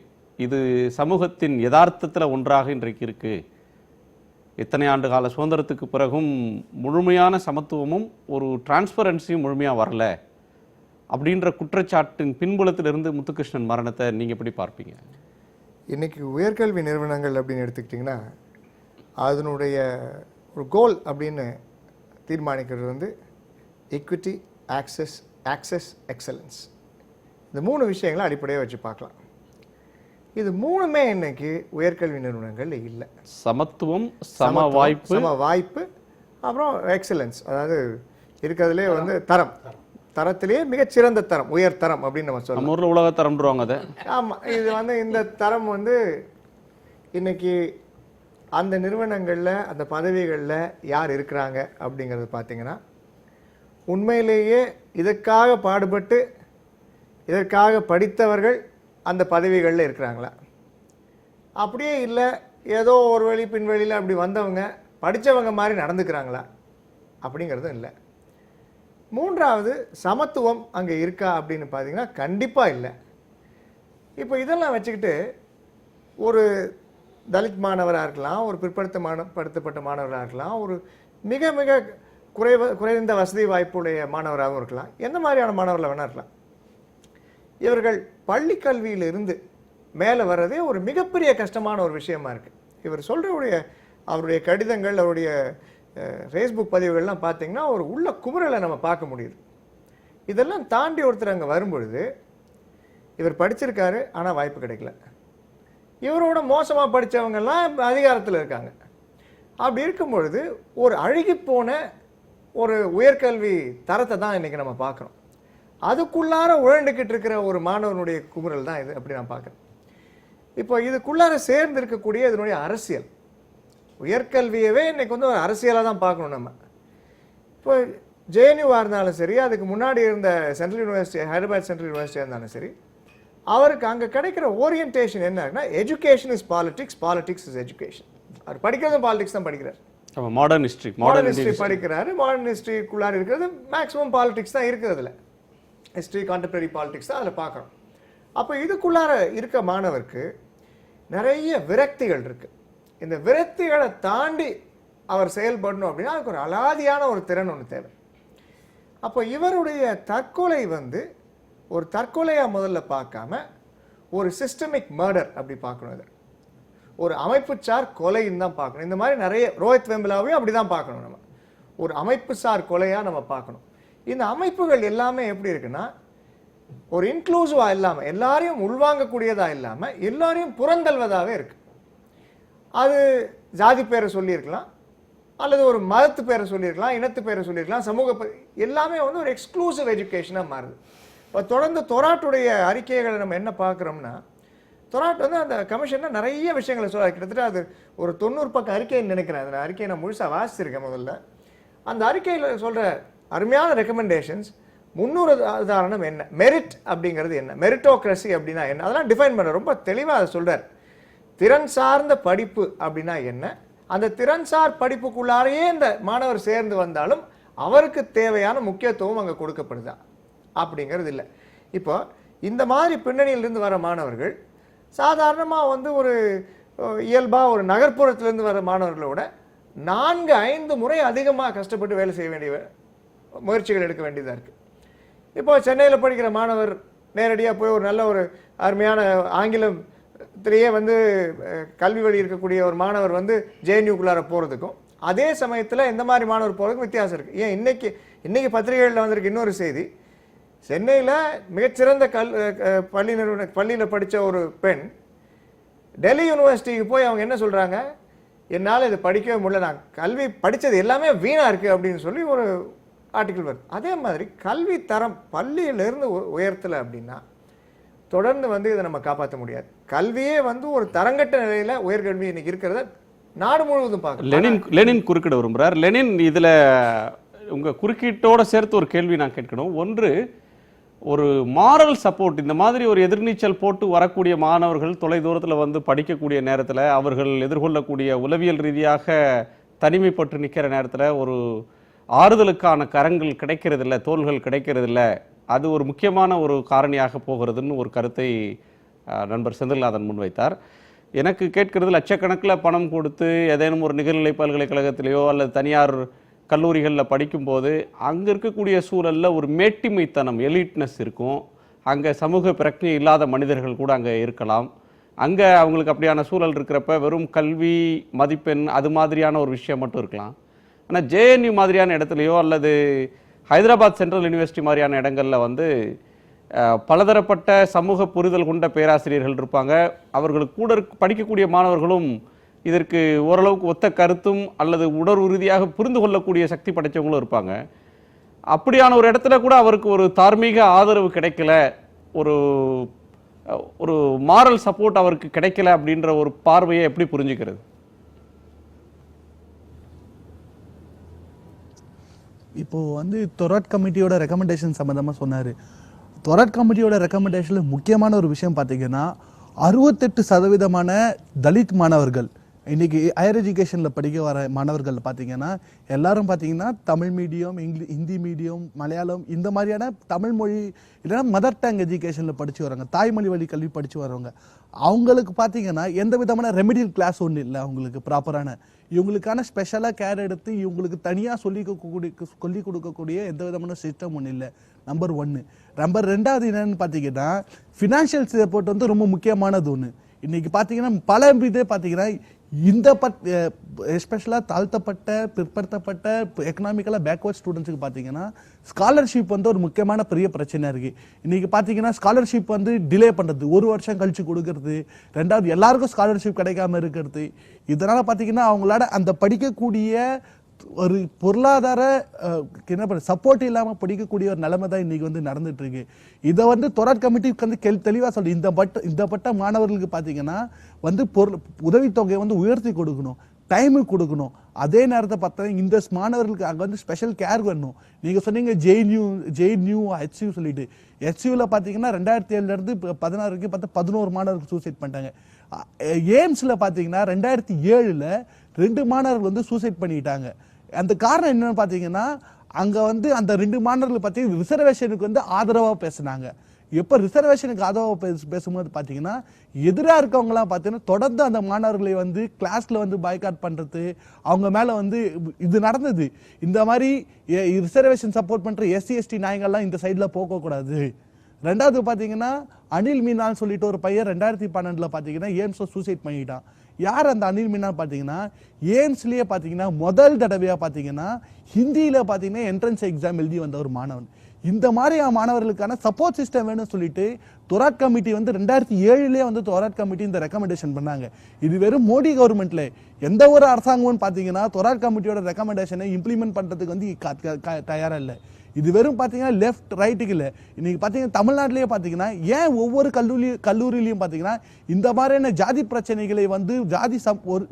Speaker 1: இது சமூகத்தின் யதார்த்தத்தில் ஒன்றாக இன்றைக்கு இருக்குது. இத்தனை ஆண்டு கால சுதந்திரத்துக்கு பிறகும் முழுமையான சமத்துவமும் ஒரு டிரான்ஸ்பரன்சியும் முழுமையாக வரல அப்படின்ற குற்றச்சாட்டின் பின்புலத்திலிருந்து முத்துகிருஷ்ணன் மரணத்தை நீங்கள் எப்படி பார்ப்பீங்க?
Speaker 8: இன்றைக்கி உயர்கல்வி நிறுவனங்கள் அப்படின்னு எடுத்துக்கிட்டிங்கன்னா அதனுடைய ஒரு கோல் அப்படின்னு தீர்மானிக்கிறது எக்விட்டி, ஆக்சஸ் ஆக்சஸ், எக்ஸலன்ஸ். இந்த 3 விஷயங்களை அடிப்படையாக வச்சு பார்க்கலாம். இது 3மே இன்னைக்கு உயர்கல்வி நிறுவனங்கள் இல்லை.
Speaker 1: சமத்துவம், சம வாய்ப்பு,
Speaker 8: அப்புறம் எக்ஸலன்ஸ், அதாவது இருக்கிறதுலே வந்து தரம், தரத்திலேயே மிகச்சிறந்த தரம், உயர் தரம் அப்படின்னு நம்ம சொல்லலாம்.
Speaker 1: நம்ம ஊரில் உலக தரம்ன்றவாங்க அதை.
Speaker 8: ஆமாம், இது வந்து இந்த தரம் வந்து இன்னைக்கு அந்த நிறுவனங்களில், அந்த பதவிகளில் யார் இருக்கிறாங்க அப்படிங்கிறது பார்த்தீங்கன்னா, உண்மையிலேயே இதற்காக பாடுபட்டு இதற்காக படித்தவர்கள் அந்த பதவிகளில் இருக்கிறாங்களா? அப்படியே இல்லை, ஏதோ ஒரு வழி பின்வழியில் அப்படி வந்தவங்க படித்தவங்க மாதிரி நடந்துக்கிறாங்களா? அப்படிங்கிறதும் இல்லை. 3வது, சமத்துவம் அங்கே இருக்கா அப்படின்னு பார்த்தீங்கன்னா கண்டிப்பாக இல்லை. இப்போ இதெல்லாம் வச்சுக்கிட்டு ஒரு தலித் மாணவராக இருக்கலாம், ஒரு பிற்படுத்தப்பட்ட மாணவராக இருக்கலாம், ஒரு மிக மிக குறைந்த வசதி வாய்ப்புடைய மாணவராகவும் இருக்கலாம், எந்த மாதிரியான மாணவர்கள் வேணா இருக்கலாம். இவர்கள் பள்ளி கல்வியிலிருந்து மேலே வர்றதே ஒரு மிகப்பெரிய கஷ்டமான ஒரு விஷயமா இருக்குது. இவர் சொல்கிறவுடைய அவருடைய கடிதங்கள், அவருடைய ஃபேஸ்புக் பதிவுகள்லாம் பார்த்தீங்கன்னா ஒரு உள்ள குமுறலை நம்ம பார்க்க முடியுது. இதெல்லாம் தாண்டி ஒருத்தர் அங்கே வரும்பொழுது, இவர் படிச்சிருக்காரு ஆனால் வாய்ப்பு கிடைக்கல, இவரோட மோசமாக படித்தவங்கெல்லாம் அதிகாரத்தில் இருக்காங்க. அப்படி இருக்கும் பொழுது ஒரு அழுகிப்போன ஒரு உயர்கல்வி தரத்தை தான் இன்றைக்கி நம்ம பார்க்குறோம். அதுக்குள்ளார உழண்டுக்கிட்டு இருக்கிற ஒரு மாணவனுடைய குமுறல் தான் இது, அப்படி நான் பார்க்குறேன். இப்போ இதுக்குள்ளார சேர்ந்து இருக்கக்கூடிய இதனுடைய அரசியல், உயர்கல்வியவே இன்றைக்கி வந்து ஒரு அரசியலாக தான் பார்க்கணும் நம்ம. இப்போ ஜேஎன்யூவாக இருந்தாலும் சரி, அதுக்கு முன்னாடி இருந்த சென்ட்ரல் யூனிவர்சிட்டி, ஹைதராபாத் சென்ட்ரல் யூனிவர்சிட்டியாக இருந்தாலும் சரி, அவருக்கு அங்கே கிடைக்கிற ஓரியன்டேஷன் என்னன்னா, education is politics, politics is education. அவர் படிக்கிறதும் பாலிடிக்ஸ் தான் படிக்கிறார்.
Speaker 1: மாடர்ன் ஹிஸ்ட்ரி
Speaker 8: படிக்கிறாரு. மாடர்ன் ஹிஸ்ட்ரிக்குள்ளார இருக்கிறது மேக்ஸிமம் பாலிடிக்ஸ் தான் இருக்கிறதுல. ஹிஸ்ட்ரி, கான்டெம்பரரி பாலிடிக்ஸ் தான் அதில் பார்க்குறோம். அப்போ இதுக்குள்ளார இருக்க மாணவருக்கு நிறைய விரக்திகள் இருக்குது. இந்த விரக்திகளை தாண்டி அவர் செயல்படணும் அப்படின்னா அதுக்கு ஒரு அலாதியான ஒரு திறன் ஒன்று தேவை. அப்போ இவருடைய தற்கொலை வந்து ஒரு தற்கொலையாக முதல்ல பார்க்காம ஒரு சிஸ்டமிக் மர்டர் அப்படி பார்க்கணும். இது ஒரு அமைப்புச்சார் கொலைன்னு தான் பார்க்கணும். இந்த மாதிரி நிறைய ரோஹித் வெம்பலாவையும் அப்படி தான் பார்க்கணும். நம்ம ஒரு அமைப்புசார் கொலையாக நம்ம பார்க்கணும். இந்த அமைப்புகள் எல்லாமே எப்படி இருக்குன்னா, ஒரு இன்க்ளூசிவாக இல்லாமல், எல்லாரையும் உள்வாங்கக்கூடியதாக இல்லாமல், எல்லாரையும் புறந்தல்வதாகவே இருக்கு. அது ஜாதி பேரை சொல்லியிருக்கலாம், அல்லது ஒரு மதத்து பேரை சொல்லியிருக்கலாம், இனத்து பேரை சொல்லியிருக்கலாம், சமூக எல்லாமே வந்து ஒரு எக்ஸ்க்ளூசிவ் எஜுகேஷனாக மாறுது. இப்போ தொடர்ந்து தொராட்டுடைய அறிக்கைகளை நம்ம என்ன பார்க்குறோம்னா, தொராட் வந்து அந்த கமிஷனில் நிறைய விஷயங்களை சொல்ல, கிட்டத்தட்ட அது ஒரு 90 பக்கம் அறிக்கைன்னு நினைக்கிறேன். அந்த அறிக்கையை நான் முழுசாக வாசிச்சிருக்கேன். முதல்ல அந்த அறிக்கையில் சொல்கிற அருமையான ரெக்கமெண்டேஷன்ஸ் 300 உதாரணம் என்ன, மெரிட் அப்படிங்கிறது என்ன, மெரிட்டோக்ரஸி அப்படின்னா என்ன, அதெல்லாம் டிஃபைன் பண்ண ரொம்ப தெளிவாக அதை சொல்கிறார். திறன் சார்ந்த படிப்பு அப்படின்னா என்ன, அந்த திறன்சார் படிப்புக்குள்ளாரையே இந்த மாணவர் சேர்ந்து வந்தாலும் அவருக்கு தேவையான முக்கியத்துவம் அங்கே கொடுக்கப்படுதா அப்படிங்கிறது இல்லை. இப்போ இந்த மாதிரி பின்னணியிலிருந்து வர மாணவர்கள் சாதாரணமாக வந்து ஒரு இயல்பாக ஒரு நகர்ப்புறத்திலேருந்து வர மாணவர்களோட 4-5 முறை அதிகமாக கஷ்டப்பட்டு வேலை செய்ய வேண்டிய முயற்சிகள் எடுக்க வேண்டியதாக இருக்குது. இப்போ சென்னையில் படிக்கிற மாணவர் நேரடியாக போய் ஒரு நல்ல ஒரு அருமையான ஆங்கிலத்திலேயே வந்து கல்வி வழி இருக்கக்கூடிய ஒரு மாணவர் வந்து ஜேஎன்யூக்குள்ளார போகிறதுக்கும் அதே சமயத்தில் இந்த மாதிரி மாணவர் போகிறதுக்கும் வித்தியாசம் இருக்குது. ஏன் இன்னைக்கு பத்திரிகைகளில் வந்திருக்கு இன்னொரு செய்தி, சென்னையில் மிகச்சிறந்த பள்ளியில் படித்த ஒரு பெண் டெல்லி யூனிவர்சிட்டிக்கு போய் அவங்க என்ன சொல்கிறாங்க, என்னால் இது படிக்கவே முடியல, நான் கல்வி படித்தது எல்லாமே வீணாக இருக்குது அப்படின்னு சொல்லி ஒரு ஆர்டிக்கிள் வருது. அதே மாதிரி கல்வி தரம் பள்ளியிலிருந்து உயர்த்தலை அப்படின்னா தொடர்ந்து வந்து இதை நம்ம காப்பாற்ற முடியாது. கல்வியே வந்து ஒரு தரங்கட்ட நிலையில் உயர்கல்வி இன்னைக்கு இருக்கிறத நாடு முழுவதும் பார்க்க.
Speaker 1: லெனின் குறுக்கிட விரும்புகிறார். லெனின் இதில் உங்கள் குறுக்கீட்டோட சேர்த்து ஒரு கேள்வி நான் கேட்கணும். ஒன்று, ஒரு மாரல் சப்போர்ட், இந்த மாதிரி ஒரு எதிர்நீச்சல் போட்டு வரக்கூடிய மாணவர்கள் தொலை தூரத்தில் வந்து படிக்கக்கூடிய நேரத்தில் அவர்கள் எதிர்கொள்ளக்கூடிய உளவியல் ரீதியாக தனிமைப்பட்டு நிற்கிற நேரத்தில் ஒரு ஆறுதலுக்கான கரங்கள் கிடைக்கிறதில்ல, தோள்கள் கிடைக்கிறதில்ல, அது ஒரு முக்கியமான ஒரு காரணியாக போகிறதுன்னு ஒரு கருத்தை நண்பர் செந்தில்நாதன் முன்வைத்தார். எனக்கு கேட்கிறது, லட்சக்கணக்கில் பணம் கொடுத்து ஏதேனும் ஒரு நிகர்நிலை பல்கலைக்கழகத்திலேயோ அல்லது தனியார் கல்லூரிகளில் படிக்கும்போது அங்கே இருக்கக்கூடிய சூழலில் ஒரு மேட்டிமைத்தனம், எலிட்னஸ் இருக்கும். அங்கே சமூக பிரச்சனை இல்லாத மனிதர்கள் கூட அங்கே இருக்கலாம். அங்கே அவங்களுக்கு அப்படியான சூழல் இருக்கிறப்ப வெறும் கல்வி மதிப்பெண் அது மாதிரியான ஒரு விஷயம் மட்டும் இருக்கலாம். ஆனால் ஜேஎன்யூ மாதிரியான இடத்துலையோ அல்லது ஹைதராபாத் சென்ட்ரல் யூனிவர்சிட்டி மாதிரியான இடங்களில் வந்து பலதரப்பட்ட சமூக புரிதல் கொண்ட பேராசிரியர்கள் இருப்பாங்க. அவர்களுக்கு கூட படிக்கக்கூடிய மாணவர்களும் இதற்கு ஓரளவுக்கு ஒத்த கருத்தும் அல்லது உணர்வு ரீதியாக புரிந்து கொள்ளக்கூடிய சக்தி படைத்தவங்களும் இருப்பாங்க. அப்படியான ஒரு இடத்துல கூட அவருக்கு ஒரு தார்மீக ஆதரவு கிடைக்கல, ஒரு மாரல் சப்போர்ட் அவருக்கு கிடைக்கல அப்படின்ற ஒரு பார்வையை எப்படி புரிஞ்சுக்கிறது?
Speaker 3: இப்போ வந்து தொராட் கமிட்டியோட ரெக்கமெண்டேஷன் சம்மந்தமாக சொன்னார். தொராட் கமிட்டியோட ரெக்கமெண்டேஷனில் முக்கியமான ஒரு விஷயம் பார்த்தீங்கன்னா 68% தலித் மாணவர்கள் இன்னைக்கு ஹையர் எஜுகேஷனில் படிக்க வர மாணவர்கள் பார்த்தீங்கன்னா எல்லாரும் பார்த்தீங்கன்னா தமிழ் மீடியம், ஹிந்தி மீடியம், மலையாளம் இந்த மாதிரியான தமிழ் மொழி இல்லைன்னா மதர் டங் எஜுகேஷனில் படித்து வரவங்க, தாய்மொழி வழி கல்வி படித்து வரவங்க. அவங்களுக்கு பார்த்தீங்கன்னா எந்த விதமான ரெமிடியல் கிளாஸ் ஒன்றும் இல்லை அவங்களுக்கு ப்ராப்பரான. இவங்களுக்கான ஸ்பெஷலாக கேர் எடுத்து இவங்களுக்கு தனியாக சொல்லி கொடுக்கக்கூடிய எந்த விதமான சிஸ்டம் ஒன்றும் இல்லை. நம்பர் 1. நம்பர் 2 என்னன்னு பார்த்தீங்கன்னா ஃபினான்ஷியல் சப்போர்ட் வந்து ரொம்ப முக்கியமானது ஒன்று. இன்னைக்கு பார்த்தீங்கன்னா பல இதே பார்த்தீங்கன்னா இந்த எஸ்பெஷலாக தாழ்த்தப்பட்ட பிற்படுத்தப்பட்ட எக்கனாமிக்கலாக பேக்வர்ட் ஸ்டூடெண்ட்ஸுக்கு பார்த்தீங்கன்னா ஸ்காலர்ஷிப் வந்து ஒரு முக்கியமான பெரிய பிரச்சனை இருக்குது. இன்றைக்கி பார்த்தீங்கன்னா ஸ்காலர்ஷிப் வந்து டிலே பண்ணுறது, 1 வருஷம் கழித்து கொடுக்கறது, 2வது எல்லாருக்கும் ஸ்காலர்ஷிப் கிடைக்காம இருக்கிறது. இதனால் பார்த்தீங்கன்னா அவங்களால அந்த படிக்கக்கூடிய ஒரு பொருளாதார சப்போர்ட் இல்லாமல் படிக்கக்கூடிய ஒரு நிலைமை தான் இன்னைக்கு வந்து நடந்துட்டு இருக்கு. இதை வந்து தொராட் கமிட்டிக்கு வந்து தெளிவாக சொல்லி இந்த பட்ட மாணவர்களுக்கு பார்த்தீங்கன்னா வந்து உதவித்தொகையை வந்து உயர்த்தி கொடுக்கணும், டைமுக்கு கொடுக்கணும். அதே நேரத்தை பார்த்தா இந்த மாணவர்களுக்கு அங்கே வந்து ஸ்பெஷல் கேர் வேணும். நீங்கள் சொன்னீங்க ஜேஎன்யூ HCU சொல்லிட்டு, HCUவில் பார்த்தீங்கன்னா 2007 16 வரைக்கும் பார்த்தா 11 மாணவர்கள் சூசைட் பண்ணிட்டாங்க. எய்ம்ஸில் பார்த்தீங்கன்னா 2007 2 மாணவர்கள் வந்து சூசைட் பண்ணிட்டாங்க. அந்த காரணம் என்னன்னு பார்த்தீங்கன்னா அங்கே வந்து அந்த 2 மாணவர்கள் பார்த்தீங்கன்னா ரிசர்வேஷனுக்கு வந்து ஆதரவாக பேசினாங்க. எப்போ ரிசர்வேஷனுக்கு ஆதரவாக பேசும்போது பார்த்தீங்கன்னா எதிராக இருக்கவங்களாம் பார்த்தீங்கன்னா தொடர்ந்து அந்த மாணவர்களை வந்து கிளாஸில் வந்து பாய்காட் பண்ணுறது, அவங்க மேலே வந்து இது நடந்தது. இந்த மாதிரி ரிசர்வேஷன் சப்போர்ட் பண்ணுற SC ST நாயங்கள்லாம் இந்த சைடில் போகக்கூடாது. 2வது பார்த்தீங்கன்னா அனில் மீனான்னு சொல்லிட்டு ஒரு பையன் 2012 பார்த்தீங்கன்னா எய்ம்ஸில் சூசைட் பண்ணிட்டான். யார் அந்த அனில் மீனா பார்த்தீங்கன்னா எய்ம்ஸ்லேயே பார்த்தீங்கன்னா முதல் தடவையாக பார்த்தீங்கன்னா ஹிந்தியில் பார்த்தீங்கன்னா என்ட்ரன்ஸ் எக்ஸாம் எழுதி வந்த ஒரு மாணவன். இந்த மாதிரி மாணவர்களுக்கான சப்போர்ட் சிஸ்டம் வேணும்னு சொல்லிட்டு தொராட் கமிட்டி வந்து 2007 வந்து தொராட் கமிட்டி இந்த ரெக்கமெண்டேஷன் பண்ணாங்க. இது வெறும் மோடி கவர்மெண்ட்ல எந்த ஒரு அரசாங்கமும் பார்த்தீங்கன்னா தொராட் கமிட்டியோட ரெக்கமெண்டேஷனை இம்ப்ளிமெண்ட் பண்ணுறதுக்கு வந்து தயாராக இல்லை. இது வெறும் பார்த்தீங்கன்னா லெஃப்ட் ரைட்டுக்கு இல்லை. இன்னைக்கு பார்த்தீங்கன்னா தமிழ்நாட்டிலேயே பார்த்தீங்கன்னா ஏன் ஒவ்வொரு கல்லூரியிலையும் பார்த்தீங்கன்னா இந்த மாதிரியான ஜாதி பிரச்சனைகளை வந்து ஜாதி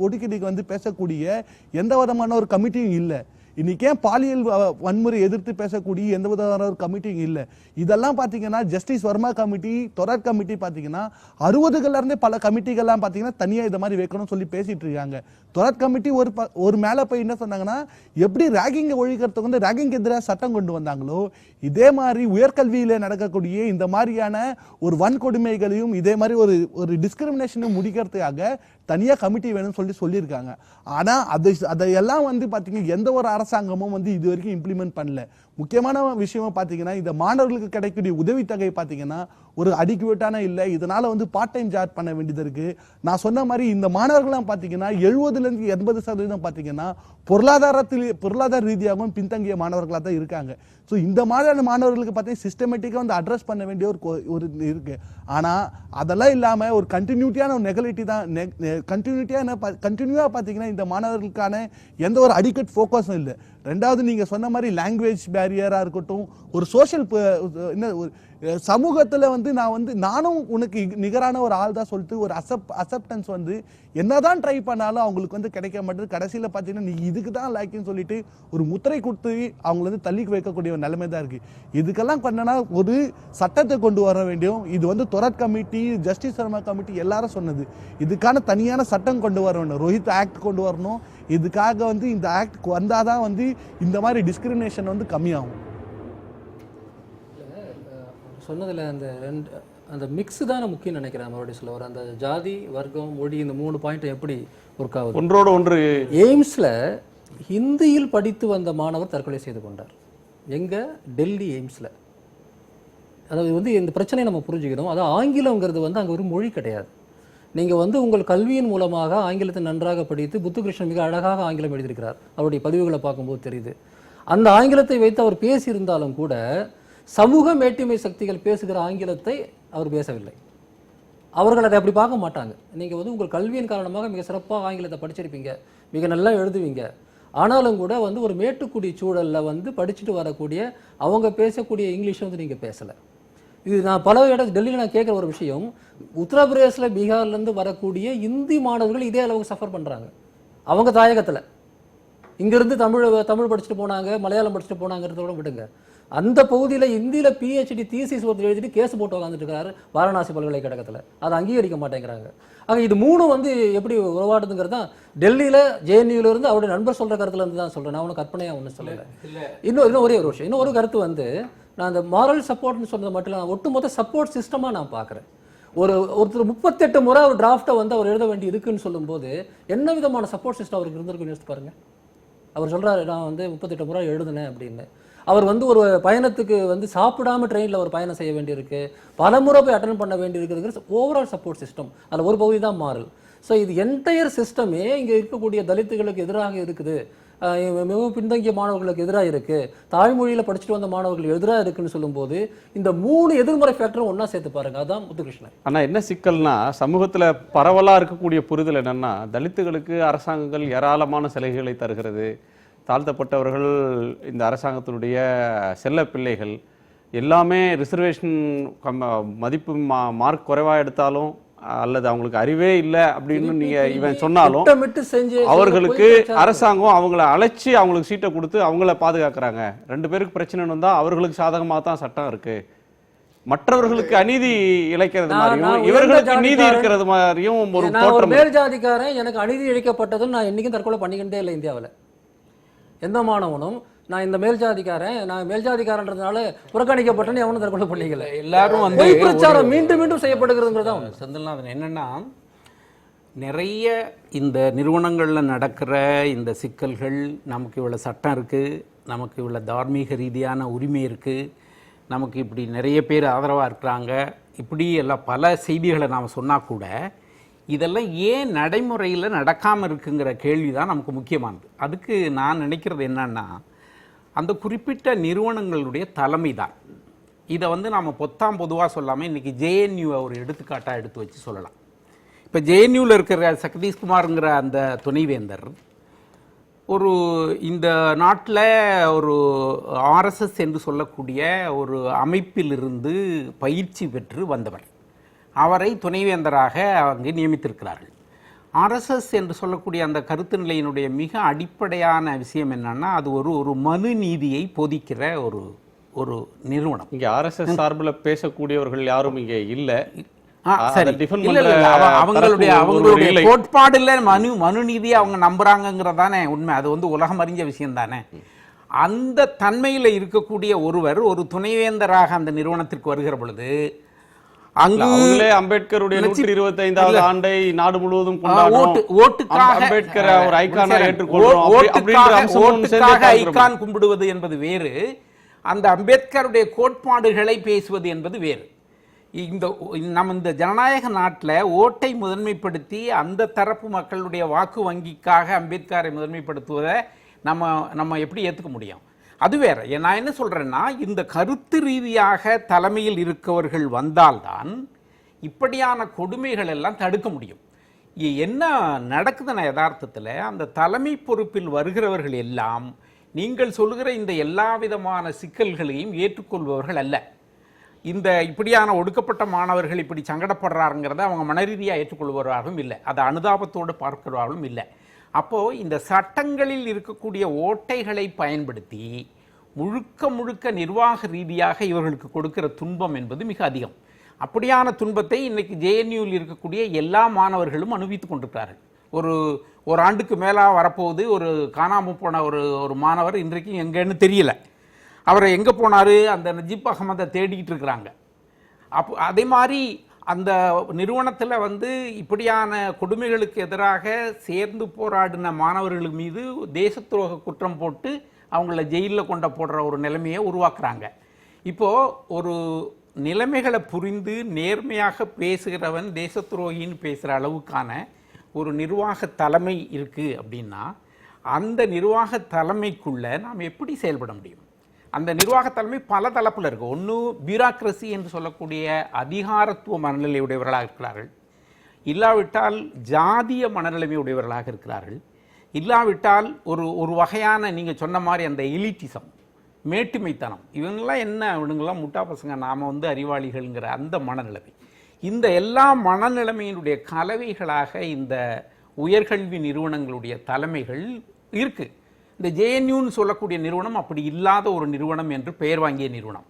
Speaker 3: ஒடுக்கீடுக்கு வந்து பேசக்கூடிய எந்த விதமான ஒரு கமிட்டியும் இல்லை. இன்னைக்கு ஏன் பாலியல் வன்முறை எதிர்த்து பேசக்கூடிய எந்த விதமான ஒரு கமிட்டியும் இல்லை. இதெல்லாம் பார்த்தீங்கன்னா justice Verma committee, Thorat committee பார்த்தீங்கன்னா 60கள்ல இருந்தே பல கமிட்டிகள்லாம் பார்த்தீங்கன்னா தனியாக இதை மாதிரி வைக்கணும்னு சொல்லி பேசிட்டு இருக்காங்க. தொராட் கமிட்டி ஒரு மேலே போய் என்ன சொன்னாங்கன்னா எப்படி ரேகிங்கை ஒழிக்கிறதுக்கு வந்து ரேகிங் எதிராக சட்டம் கொண்டு வந்தாங்களோ இதே மாதிரி உயர்கல்வியில் நடக்கக்கூடிய இந்த மாதிரியான ஒரு வன்கொடுமைகளையும் இதே மாதிரி ஒரு டிஸ்கிரிமினேஷனும் முடிக்கிறதுக்காக தனியாக கமிட்டி வேணும்னு சொல்லியிருக்காங்க. ஆனால் அதையெல்லாம் வந்து பார்த்தீங்கன்னா எந்த ஒரு அரசாங்கமும் வந்து இது வரைக்கும் இம்ப்ளிமெண்ட் பண்ணல. முக்கியமான விஷயம் பார்த்தீங்கன்னா இந்த மாணவர்களுக்கு கிடைக்கக்கூடிய உதவித்தொகை பார்த்தீங்கன்னா ஒரு அடிக்குவேட்டான இல்லை. இதனால வந்து பார்ட் டைம் ஜாப் பண்ண வேண்டியது இருக்கு. நான் சொன்ன மாதிரி இந்த மாணவர்கள்லாம் பார்த்தீங்கன்னா 70% 80% பார்த்தீங்கன்னா பொருளாதார ரீதியாகவும் பின்தங்கிய மாணவர்களாக தான் இருக்காங்க. ஸோ இந்த மாதிரியான மாணவர்களுக்கு பார்த்தீங்கன்னா சிஸ்டமேட்டிக்காக வந்து அட்ரஸ் பண்ண வேண்டிய ஒரு இருக்கு. ஆனால் அதெல்லாம் இல்லாமல் ஒரு கண்டினியூட்டியான ஒரு நெகலிட்டி தான் கண்டினியூவாக பார்த்தீங்கன்னா இந்த மாணவர்களுக்கான எந்த ஒரு அடிக்கட் ஃபோக்கஸும் இல்லை. 2வது நீங்கள் சொன்ன மாதிரி லாங்குவேஜ் பேரியராக இருக்கட்டும், ஒரு சோஷியல் சமூகத்தில் வந்து நானும் உனக்கு நிகரான ஒரு ஆள் தான் சொல்லிட்டு ஒரு அசெப்டன்ஸ் வந்து என்னதான் ட்ரை பண்ணாலும் அவங்களுக்கு வந்து கிடைக்க மாட்டேது. கடைசியில் பார்த்தீங்கன்னா நீ இதுக்கு தான் லைக்குன்னு சொல்லிட்டு ஒரு முத்திரை கொடுத்து அவங்களை வந்து தள்ளி வைக்கக்கூடிய ஒரு நிலைமை தான் இருக்கு. இதுக்கெல்லாம் பண்ணனா ஒரு சட்டத்தை கொண்டு வர வேண்டியும். இது வந்து Thorat committee, justice Verma committee எல்லாரும் சொன்னது. இதுக்கான தனியான சட்டம் கொண்டு வர வேண்டும், ரோஹித் ஆக்ட் கொண்டு வரணும். இதுக்காக வந்து இந்த ஆக்ட் வந்தாதான் வந்து இந்த மாதிரி டிஸ்கிரிமினேஷன் வந்து கம்மியாகும்.
Speaker 6: சொன்னதில் அந்த மிக்ஸ் தானே முக்கியம் நினைக்கிறேன். மறுபடியும் சொல்ல வர அந்த ஜாதி, வர்க்கம், மொழி இந்த 3 பாயிண்ட் எப்படி ஒர்க் ஆகுது?
Speaker 1: ஒன்றோடு ஒன்று.
Speaker 6: எய்ம்ஸில் ஹிந்தியில் படித்து வந்த மாணவர் தற்கொலை செய்து கொண்டார். எங்கே? டெல்லி எய்ம்ஸில். அதாவது வந்து இந்த பிரச்சனையை நம்ம புரிஞ்சுக்கணும். அது ஆங்கிலங்கிறது வந்து அங்கே ஒரு மொழி கிடையாது. நீங்கள் வந்து உங்கள் கல்வியின் மூலமாக ஆங்கிலத்தை நன்றாக படித்து புத்துகிருஷ்ணன் மிக அழகாக ஆங்கிலம் எழுதியிருக்கிறார். அவருடைய பதிவுகளை பார்க்கும்போது தெரியுது. அந்த ஆங்கிலத்தை வைத்து அவர் பேசியிருந்தாலும் கூட சமூக மேட்டிமை சக்திகள் பேசுகிற ஆங்கிலத்தை அவர் பேசவில்லை. அவர்கள் அதை அப்படி பார்க்க மாட்டாங்க. நீங்கள் வந்து உங்கள் கல்வியின் காரணமாக மிக சிறப்பாக ஆங்கிலத்தை படிச்சிருப்பீங்க, மிக நல்லா எழுதுவீங்க. ஆனாலும் கூட வந்து ஒரு மேட்டுக்குடி சூழலில் வந்து படிச்சுட்டு வரக்கூடிய அவங்க பேசக்கூடிய இங்கிலீஷை வந்து நீங்கள் பேசலை. இது நான் பல டெல்லியில் நான் கேட்குற ஒரு விஷயம், உத்தரப்பிரதேசில் பீகார்லேருந்து வரக்கூடிய இந்தி மாணவர்கள் இதே அளவுக்கு சஃபர் பண்ணுறாங்க அவங்க தாயகத்தில். இங்கேருந்து தமிழ் படிச்சுட்டு போனாங்க, மலையாளம் படிச்சுட்டு போனாங்கிறத கூட விடுங்க. அந்த பகுதியில் இந்தியில் பிஹெச்டி தீசிஸ் ஒருத்தர் எழுதிட்டு கேஸ் போட்டு உட்காந்துட்டு இருக்காரு வாரணாசி பல்கலைக்கழகத்தில். அதை அங்கீகரிக்க மாட்டேங்கிறாங்க. ஆக இது மூணும் வந்து எப்படி உருவாடுதுங்கிறது தான் டெல்லியில் ஜேஎன்யூலேருந்து அவருடைய நண்பர் சொல்கிற கருத்துலேருந்து தான் சொல்கிறேன். நான் ஒன்றும் கற்பனையாக ஒன்றும் சொல்லலை. இன்னும் ஒரே ஒரு விஷயம், இன்னும் ஒரு கருத்து வந்து நான் அந்த மாரல் சப்போர்ட்னு சொன்னது மட்டும் இல்லை, ஒட்டுமொத்த சப்போர்ட் சிஸ்டமாக நான் பார்க்குறேன். ஒருத்தர் 38 முறை ஒரு டிராஃப்டை வந்து அவர் எழுத வேண்டி இருக்குன்னு சொல்லும்போது என்ன விதமான சப்போர்ட் சிஸ்டம் அவருக்கு இருந்திருக்குன்னு யோசிச்சு பாருங்க. அவர் சொல்கிறாரு நான் வந்து 38 முறை எழுதுனேன் அப்படின்னு. அவர் வந்து ஒரு பயணத்துக்கு வந்து சாப்பிடாம ட்ரெயினில் ஒரு பயணம் செய்ய வேண்டியிருக்கு, பல முறை போய் அட்டன் பண்ண வேண்டியிருக்குங்கிற ஓவரால் சப்போர்ட் சிஸ்டம். அதில் ஒரு பகுதி தான் மாறல். ஸோ இது என்டையர் சிஸ்டமே இங்கே இருக்கக்கூடிய தலித்துகளுக்கு எதிராக இருக்குது, மிகவும் பின்தங்கிய மாணவர்களுக்கு எதிராக இருக்குது, தாய்மொழியில் படிச்சுட்டு வந்த மாணவர்கள் எதிராக இருக்குன்னு சொல்லும்போது இந்த 3 எதிர்மறை ஃபேக்டரும் ஒன்றா சேர்த்து பாருங்க. அதுதான் முத்துகிருஷ்ணன்.
Speaker 1: ஆனால் என்ன சிக்கல்னா, சமூகத்தில் பரவலாக இருக்கக்கூடிய புரிதல் என்னென்னா, தலித்துகளுக்கு அரசாங்கங்கள் ஏராளமான சலுகைகளை தருகிறது, தாழ்த்தப்பட்டவர்கள் இந்த அரசாங்கத்தினுடைய செல்ல பிள்ளைகள், எல்லாமே ரிசர்வேஷன் மதிப்பு மார்க் குறைவாக எடுத்தாலும் அல்லது அவங்களுக்கு அறிவே இல்லை அப்படின்னு நீங்கள் இவன் சொன்னாலும் அவர்களுக்கு அரசாங்கம் அவங்கள அழைச்சி அவங்களுக்கு சீட்டை கொடுத்து அவங்கள பாதுகாக்கிறாங்க. 2 பேருக்கு பிரச்சனை வந்தால் அவர்களுக்கு சாதகமாக தான் சட்டம் இருக்கு, மற்றவர்களுக்கு அநீதி இழைக்கிறது மாதிரியும் இவர்களுக்கு நீதி இருக்கிறது மாதிரியும் ஒரு தோற்றம்.
Speaker 6: மேல் ஜாதிக்காரன் எனக்கு அநீதி இழைக்கப்பட்டதும் நான் என்னைக்கும் தற்கொலை பண்ணிக்கிட்டே இல்லை. இந்தியாவில் எந்த மாணவனும் நான் இந்த மேல்ஜாதிக்காரன், நான் மேல்ஜாதிக்காரன்றதுனால புறக்கணிக்கப்பட்டேன்னு எவனும் தற்கொலை பண்ணிக்கல.
Speaker 4: எல்லாரும் வந்து
Speaker 6: பிரச்சாரம் மீண்டும் மீண்டும் செய்யப்படுகிறதுங்கிறதா
Speaker 4: செந்தில்நாதன். என்னன்னா, நிறைய இந்த நிறுவனங்களில் நடக்கிற இந்த சிக்கல்கள், நமக்கு இவ்வளோ சட்டம் இருக்குது, நமக்கு இவ்வளோ தார்மீக ரீதியான உரிமை இருக்குது, நமக்கு இப்படி நிறைய பேர் ஆதரவாக இருக்கிறாங்க, இப்படி எல்லாம் பல செய்திகளை நாம் சொன்னால் கூட இதெல்லாம் ஏன் நடைமுறையில் நடக்காமல் இருக்குங்கிற கேள்வி தான் நமக்கு முக்கியமானது. அதுக்கு நான் நினைக்கிறது என்னன்னா, அந்த குறிப்பிட்ட நிறுவனங்களுடைய தலைமை தான். இதை வந்து நாம் பொதுவாக சொல்லாமல் இன்றைக்கி ஜேஎன்யூவை ஒரு எடுத்துக்காட்டாக எடுத்து வச்சு சொல்லலாம். இப்போ ஜேஎன்யூவில் இருக்கிற சதீஷ்குமாருங்கிற அந்த துணைவேந்தர் ஒரு இந்த நாட்டில் ஒரு ஆர்எஸ்எஸ் என்று சொல்லக்கூடிய ஒரு அமைப்பிலிருந்து பயிற்சி பெற்று வந்தவர். அவரை துணைவேந்தராக அங்கு நியமித்திருக்கிறார்கள். ஆர்எஸ்எஸ் என்று சொல்லக்கூடிய அந்த கருத்து நிலையினுடைய மிக அடிப்படையான விஷயம் என்னன்னா, அது ஒரு மனு நீதியை போதிக்கிற ஒரு நிறுவனம்.
Speaker 1: இங்கே ஆர்எஸ்எஸ் சார்பில் பேசக்கூடியவர்கள் யாரும் இங்கே இல்லை.
Speaker 4: அவங்களுடைய கோட்பாடுல மனு நீதியை அவங்க நம்புறாங்கிறதானே உண்மை. அது வந்து உலகம் அறிஞ்ச விஷயம் தானே. அந்த தன்மையில் இருக்கக்கூடிய ஒருவர் ஒரு துணைவேந்தராக அந்த நிறுவனத்திற்கு வருகிற பொழுது
Speaker 1: அங்கே அம்பேத்கருடைய 125வது ஆண்டை நாடு முழுவதும்
Speaker 4: ஐகான் கும்பிடுவது என்பது வேறு, அந்த அம்பேத்கருடைய கோட்பாடுகளை பேசுவது என்பது வேறு. இந்த ஜனநாயக நாட்டில் ஓட்டை முதன்மைப்படுத்தி அந்த தரப்பு மக்களுடைய வாக்கு வங்கிக்காக அம்பேத்கரை முதன்மைப்படுத்துவதை நம்ம எப்படி ஏற்றுக்க முடியும்? அது வேற. நான் என்ன சொல்றேன்னா, இந்த கருத்து ரீதியாக தலைமையில் இருக்கவர்கள் வந்தால்தான் இப்படியான கொடுமைகள் எல்லாம் தடுக்க முடியும். என்ன நடக்குதுன்னா, யதார்த்தத்தில் அந்த தலைமை பொறுப்பில் வருகிறவர்கள் எல்லாம் நீங்கள் சொல்லுகிற இந்த எல்லா விதமான சிக்கல்களையும் ஏற்றுக்கொள்பவர்கள் அல்ல. இந்த இப்படியான ஒடுக்கப்பட்ட மாணவர்கள் இப்படி சங்கடப்படுறாருங்கிறத அவங்க மனரீதியாக ஏற்றுக்கொள்பவர்களும் இல்லை, அதை அனுதாபத்தோடு பார்க்கிறவர்களும் இல்லை. அப்போது இந்த சட்டங்களில் இருக்கக்கூடிய ஓட்டைகளை பயன்படுத்தி முழுக்க நிர்வாக ரீதியாக இவர்களுக்கு கொடுக்கிற துன்பம் என்பது மிக அதிகம். அப்படியான துன்பத்தை இன்றைக்கி ஜேஎன்யூவில் இருக்கக்கூடிய எல்லா மாணவர்களும் அனுபவித்து கொண்டிருக்கிறார்கள். ஒரு ஆண்டுக்கு மேலாக வரப்போகுது. ஒரு காணாமல் போன ஒரு மாணவர் இன்றைக்கு எங்கேன்னு தெரியல. அவரை எங்கே போனார், அந்த நஜீப் அகமதை தேடிக்கிட்டு இருக்கிறாங்க. அதே மாதிரி அந்த நிறுவனத்தில் வந்து இப்படியான கொடுமைகளுக்கு எதிராக சேர்ந்து போராடின மாணவர்கள் மீது தேச துரோக குற்றம் போட்டு அவங்கள ஜெயிலில் போடுற ஒரு நிலைமையை உருவாக்குறாங்க. இப்போது ஒரு நிலைமைகளை புரிந்து நேர்மையாக பேசுகிறவன் தேச துரோகின்னு பேசுகிற அளவுக்கான ஒரு நிர்வாக தலைமை இருக்குது அப்படின்னா, அந்த நிர்வாக தலைமைக்குள்ள நாம் எப்படி செயல்பட முடியும்? அந்த நிர்வாக தலைமை பல தளப்பில் இருக்கு. ஒன்று பியூராக்ரசி என்று சொல்லக்கூடிய அதிகாரத்துவ மனநிலை உடையவர்களாக இருக்கிறார்கள், இல்லாவிட்டால் ஜாதிய மனநிலைமை உடையவர்களாக இருக்கிறார்கள், இல்லாவிட்டால் ஒரு வகையான நீங்கள் சொன்ன மாதிரி அந்த எலிட்டிசம், மேட்டுமைத்தனம், இவங்கெல்லாம் என்ன, இவனுங்கெல்லாம் முட்டா பசங்க, நாம் அறிவாளிகள்ங்கிற அந்த மனநிலைமை. இந்த எல்லா மனநிலைமையினுடைய கலவைகளாக இந்த உயர்கல்வி நிறுவனங்களுடைய தலைமைகள் இருக்கு. இந்த ஜேஎன்யூன்னு சொல்லக்கூடிய நிறுவனம் அப்படி இல்லாத ஒரு நிறுவனம் என்று பெயர் வாங்கிய நிறுவனம்.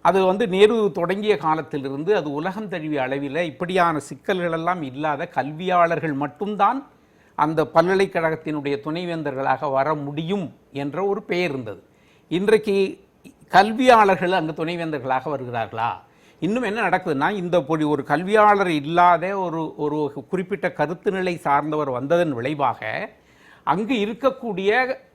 Speaker 4: அது நேரு தொடங்கிய காலத்திலிருந்து அது உலகம் தழுவிய அளவில் இப்படியான சிக்கல்களெல்லாம் இல்லாத கல்வியாளர்கள் மட்டும்தான் அந்த பல்கலைக்கழகத்தினுடைய துணைவேந்தர்களாக வர முடியும் என்ற ஒரு பெயர் இருந்தது. இன்றைக்கு கல்வியாளர்கள் அங்கு துணைவேந்தர்களாக வருகிறார்களா? இன்னும் என்ன நடக்குதுன்னா, இந்த ஒரு கல்வியாளர் இல்லாத ஒரு குறிப்பிட்ட கருத்து நிலை சார்ந்தவர் வந்ததன் விளைவாக அங்கு இருக்கக்கூடிய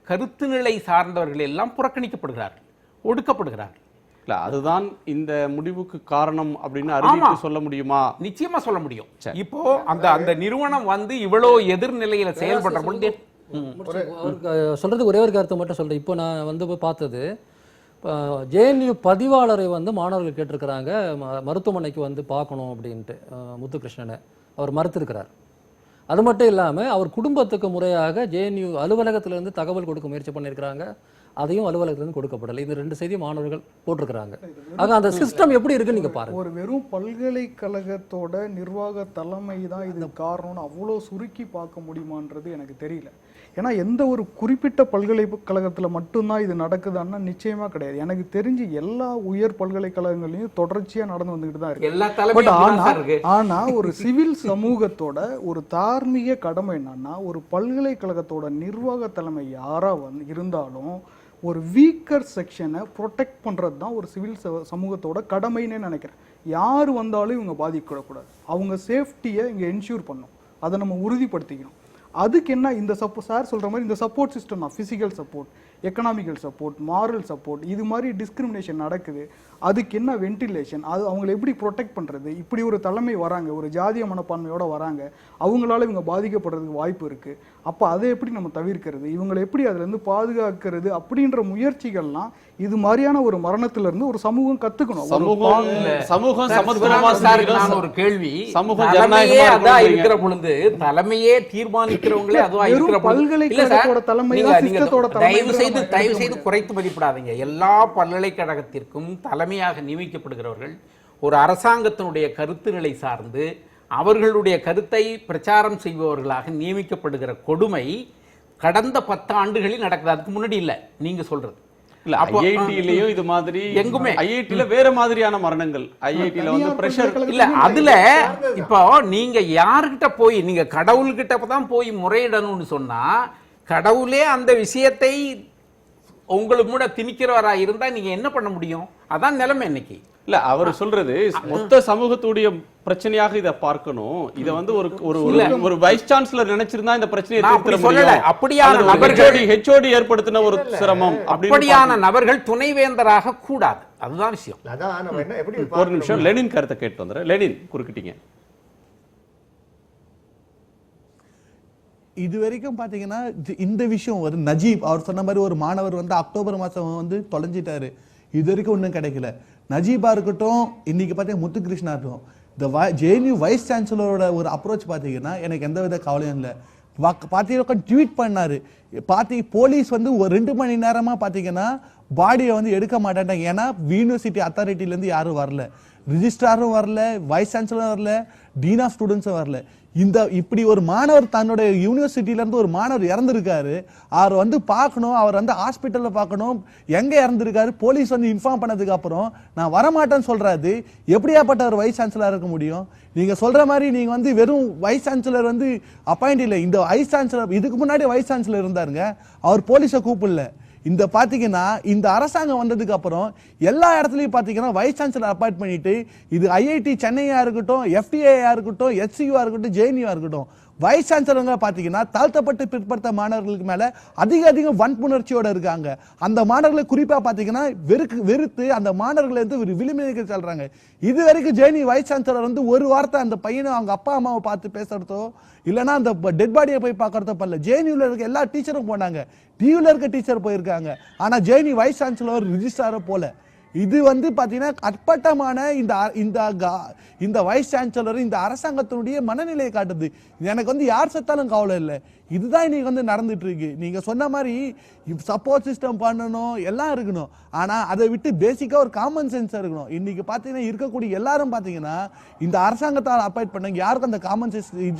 Speaker 4: கருத்து நிலை சார்ந்தவர்கள் எல்லாம் புறக்கணிக்கப்படுகிறார்கள், ஒடுக்கப்படுகிறார்கள்.
Speaker 1: இல்ல, அதுதான் இந்த முடிவுக்கு காரணம் அப்படின்னு அறிவித்து சொல்ல முடியுமா?
Speaker 4: நிச்சயமா சொல்ல முடியும். இப்போ அந்த நிறுவனம் இவ்வளவு எதிர்நிலையில செயல்படுற பொழுது
Speaker 6: சொல்றதுக்கு ஒரே ஒரு கருத்தை மட்டும் சொல்றேன். இப்போ நான் போய் பார்த்தது, ஜேஎன்யூ பதிவாளரை மாணவர்கள் கேட்டிருக்கிறாங்க மருத்துவமனைக்கு பார்க்கணும் அப்படின்ட்டு முத்துகிருஷ்ணனை. அவர் மறுத்திருக்கிறார். அது மட்டும் இல்லாமல் அவர் குடும்பத்துக்கு முறையாக ஜேஎன்யூ அலுவலகத்திலிருந்து தகவல் கொடுக்க முயற்சி பண்ணியிருக்கிறாங்க, அதையும் அலுவலகத்திலிருந்து கொடுக்கப்படலை. இந்த 2 செய்தி மாணவர்கள் போட்டிருக்கிறாங்க. ஆக அந்த சிஸ்டம் எப்படி இருக்குன்னு நீங்க பாருங்க.
Speaker 7: ஒரு வெறும் பல்கலைக்கழகத்தோட நிர்வாக தலைமை தான் இது காரணம்னு அவ்வளோ சுருக்கி பார்க்க முடியுமான்றது எனக்கு தெரியல. ஏன்னா எந்த ஒரு குறிப்பிட்ட பல்கலைக்கழகத்தில் மட்டும்தான் இது நடக்குதுன்னா நிச்சயமா கிடையாது. எனக்கு தெரிஞ்சு எல்லா உயர் பல்கலைக்கழகங்களையும் தொடர்ச்சியாக நடந்து வந்துகிட்டு தான் இருக்கு. ஆனா ஒரு சிவில் சமூகத்தோட ஒரு தார்மீக கடமை என்னன்னா, ஒரு பல்கலைக்கழகத்தோட நிர்வாக தலைமை யாரா இருந்தாலும் ஒரு வீக்கர் செக்ஷனை ப்ரொடெக்ட் பண்ணுறது தான் ஒரு சிவில் சமூகத்தோட கடமைன்னு நினைக்கிறேன். யார் வந்தாலும் இவங்க பாதிக்கப்படக்கூடாது, அவங்க சேஃப்டியை இங்கே என்ஷூர் பண்ணும், அதை நம்ம உறுதிப்படுத்திக்கணும். அதுக்கு என்ன, இந்த சார் சொல்கிற மாதிரி இந்த சப்போர்ட் சிஸ்டம் தான், physical support, economical support, moral support, இது மாதிரி டிஸ்கிரிமினேஷன் நடக்குது, அதுக்கு என்ன வென்டிலேஷன், அது அவங்களை எப்படி ப்ரொடெக்ட் பண்ணுறது. இப்படி ஒரு தலைமை வராங்க, ஒரு ஜாதிய மனப்பான்மையோடு வராங்க, அவங்களால இவங்க பாதிக்கப்படுறதுக்கு வாய்ப்பு இருக்குது. அப்போ அதை எப்படி நம்ம தவிர்க்கிறது, இவங்களை எப்படி அதுலேருந்து பாதுகாக்கிறது அப்படின்ற முயற்சிகள்லாம் இது மாதிரியான ஒரு மரணத்திலிருந்து ஒரு சமூகம் கற்றுக்கணும்.
Speaker 4: ஒரு கேள்வி, இருக்கிற பொழுது தலைமையே தீர்மானிக்கிறவங்களே அதுவா இருக்கிற
Speaker 7: பல்கலைக்கழகத்தோட தலைமை தான் சிஸ்டத்தோட தலைமை.
Speaker 4: தயவு செய்து குறைத்து மதிப்பிடாதீங்க. எல்லா பல்கலைக்கழகத்திற்கும் தலைமையாக நியமிக்கப்படுகிறவர்கள் ஒரு அரசாங்கத்தினுடைய கருத்து நிலை சார்ந்து அவர்களுடைய கருத்தை பிரச்சாரம் செய்பவர்களாக நியமிக்கப்படுகிற கொடுமை கடந்த 10 ஆண்டுகளில் நடக்குது. அதுக்கு முன்னாடி இல்ல நீங்க சொல்றது.
Speaker 1: இல்ல, ஐஐடிலயும் இது மாதிரி எங்குமே, ஐஐடில வேற மாதிரியான மரணங்கள், ஐஐடில பிரஷர்
Speaker 4: இல்ல. அதுல இப்போ நீங்க யார்கிட்ட போய், நீங்க கடவுள்கிட்ட தான் போய் முறையிடணும்னு சொன்னா, கடவுளே அந்த விஷயத்தை உங்களுக்கு கூட திணிக்கிறவரா இருந்தா நீங்க என்ன பண்ண முடியும்? அதான் நிலைமை இன்னைக்கு.
Speaker 1: இல்ல, அவர் சொல்றது மொத்த சமூகத்துடைய பிரச்சனையாக இதை பார்க்கணும். இத ஒரு வைஸ் சான்சலர் நினைச்சிருந்தா இந்த பிரச்சனையை தீர்க்க முடியும்.
Speaker 4: அப்படியான நபர்கள்
Speaker 1: ஹெச்ஓடி ஏற்படுத்தின ஒரு சிரமம்,
Speaker 4: அப்படியான நபர்கள் துணைவேந்தராக கூடாது. அதுதான் விஷயம்.
Speaker 1: ஒரு நிமிஷம் லெனின் கருத்தை கேட்டு வந்துடுறேன். லெனின் குறுக்கிட்டீங்க.
Speaker 3: இது வரைக்கும் பாத்தீங்கன்னா இந்த விஷயம் ஒரு நஜீப் அவர் சொன்ன மாதிரி ஒரு மாணவர் அக்டோபர் மாசம் தொலைஞ்சிட்டாரு, இது வரைக்கும் ஒன்றும் கிடைக்கல. நஜீபா இருக்கட்டும், இன்னைக்கு பார்த்தீங்கன்னா முத்துகிருஷ்ணா இருக்கட்டும், இந்த ஜேஎன்யூ வைஸ் சான்சலரோட ஒரு அப்ரோச் பார்த்தீங்கன்னா எனக்கு எந்த வித கவலையும் இல்லை. பார்த்தீங்கன்னா ட்வீட் பண்ணாரு, போலீஸ் ஒரு 2 மணி நேரமா பார்த்தீங்கன்னா பாடியை எடுக்க மாட்டாங்க. ஏன்னா யூனிவர்சிட்டி அத்தாரிட்டிலேருந்து யாரும் வரல, ரிஜிஸ்ட்ராரும் வரல, வைஸ் சான்சலரும் வரல, டீன் ஆஃப் ஸ்டூடெண்ட்ஸும் வரல. இப்படி ஒரு மாணவர் தன்னோட யூனிவர்சிட்டியில இருந்து ஒரு மாணவர் இறந்திருக்காரு, அவர் பார்க்கணும், அவர் ஹாஸ்பிட்டல்ல பார்க்கணும், எங்க இறந்திருக்காரு போலீஸ் இன்ஃபார்ம் பண்ணதுக்கு அப்புறம் நான் வரமாட்டேன்னு சொல்றாரு. எப்படியாப்பட்ட ஒரு வைஸ் சான்சலர் இருக்க முடியும்? நீங்க சொல்ற மாதிரி நீங்க வெறும் வைஸ் சான்சலர் அப்பாயிண்ட் இல்லை. இந்த வைஸ் சான்சலர் இதுக்கு முன்னாடி வைஸ் சான்சலர் இருந்தாருங்க, அவர் போலீஸை கூப்பிடல. இந்த பாத்தீங்கன்னா இந்த அரசாங்கம் வந்ததுக்கு அப்புறம் எல்லா இடத்துலயும் பாத்தீங்கன்னா வைஸ் சான்சலர் அப்பாயிண்ட் பண்ணிட்டு, இது ஐஐடி சென்னையா இருக்கட்டும், எஃப்டிஏயா இருக்கட்டும், HCU இருக்கட்டும், ஜேஎன்யூ இருக்கட்டும், வைஸ் சான்சலருங்க பார்த்தீங்கன்னா தாழ்த்தப்பட்டு பிற்படுத்த மாணவர்களுக்கு மேல அதிக வன்புணர்ச்சியோட இருக்காங்க. அந்த மாணவர்களை குறிப்பா பார்த்தீங்கன்னா வெறுத்து அந்த மாணவர்களை வந்து விளிம்புக்கு செல்றாங்க. இது வரைக்கும் ஜேஎன்யூ வைஸ் சான்சலர் வந்து ஒரு வார்த்தை அந்த பையனை அவங்க அப்பா அம்மாவை பார்த்து பேசுறதோ இல்லைன்னா அந்த டெட் பாடியை போய் பார்க்கறதோ பண்ணல. ஜேஎன்யூல இருக்க எல்லா டீச்சரும் போனாங்க, டியூல இருக்க டீச்சர் போயிருக்காங்க. ஆனா ஜேஎன்யூ வைஸ் சான்சலர் ரிஜிஸ்ட்ரார போல. இது வந்து பாத்தீங்கன்னா அற்பட்டமான இந்த வைஸ் சான்சலர் இந்த அரசாங்கத்தினுடைய மனநிலையை காட்டுது. எனக்கு வந்து யார் செத்தாலும் கவலை இல்லை. இதுதான் இன்னைக்கு வந்து நடந்துட்டு இருக்கு. நீங்க சொன்ன மாதிரி சப்போர்ட் சிஸ்டம் பண்ணணும், எல்லாம் இருக்கணும். ஆனா அதை விட்டு பேசிக்கா ஒரு காமன் சென்ஸ் இருக்கணும். இன்னைக்கு பாத்தீங்கன்னா இருக்கக்கூடிய எல்லாரும் பாத்தீங்கன்னா இந்த அரசாங்கத்தால் அப்பாயிண்ட் பண்ணாங்க, யாருக்கும் அந்த காமன்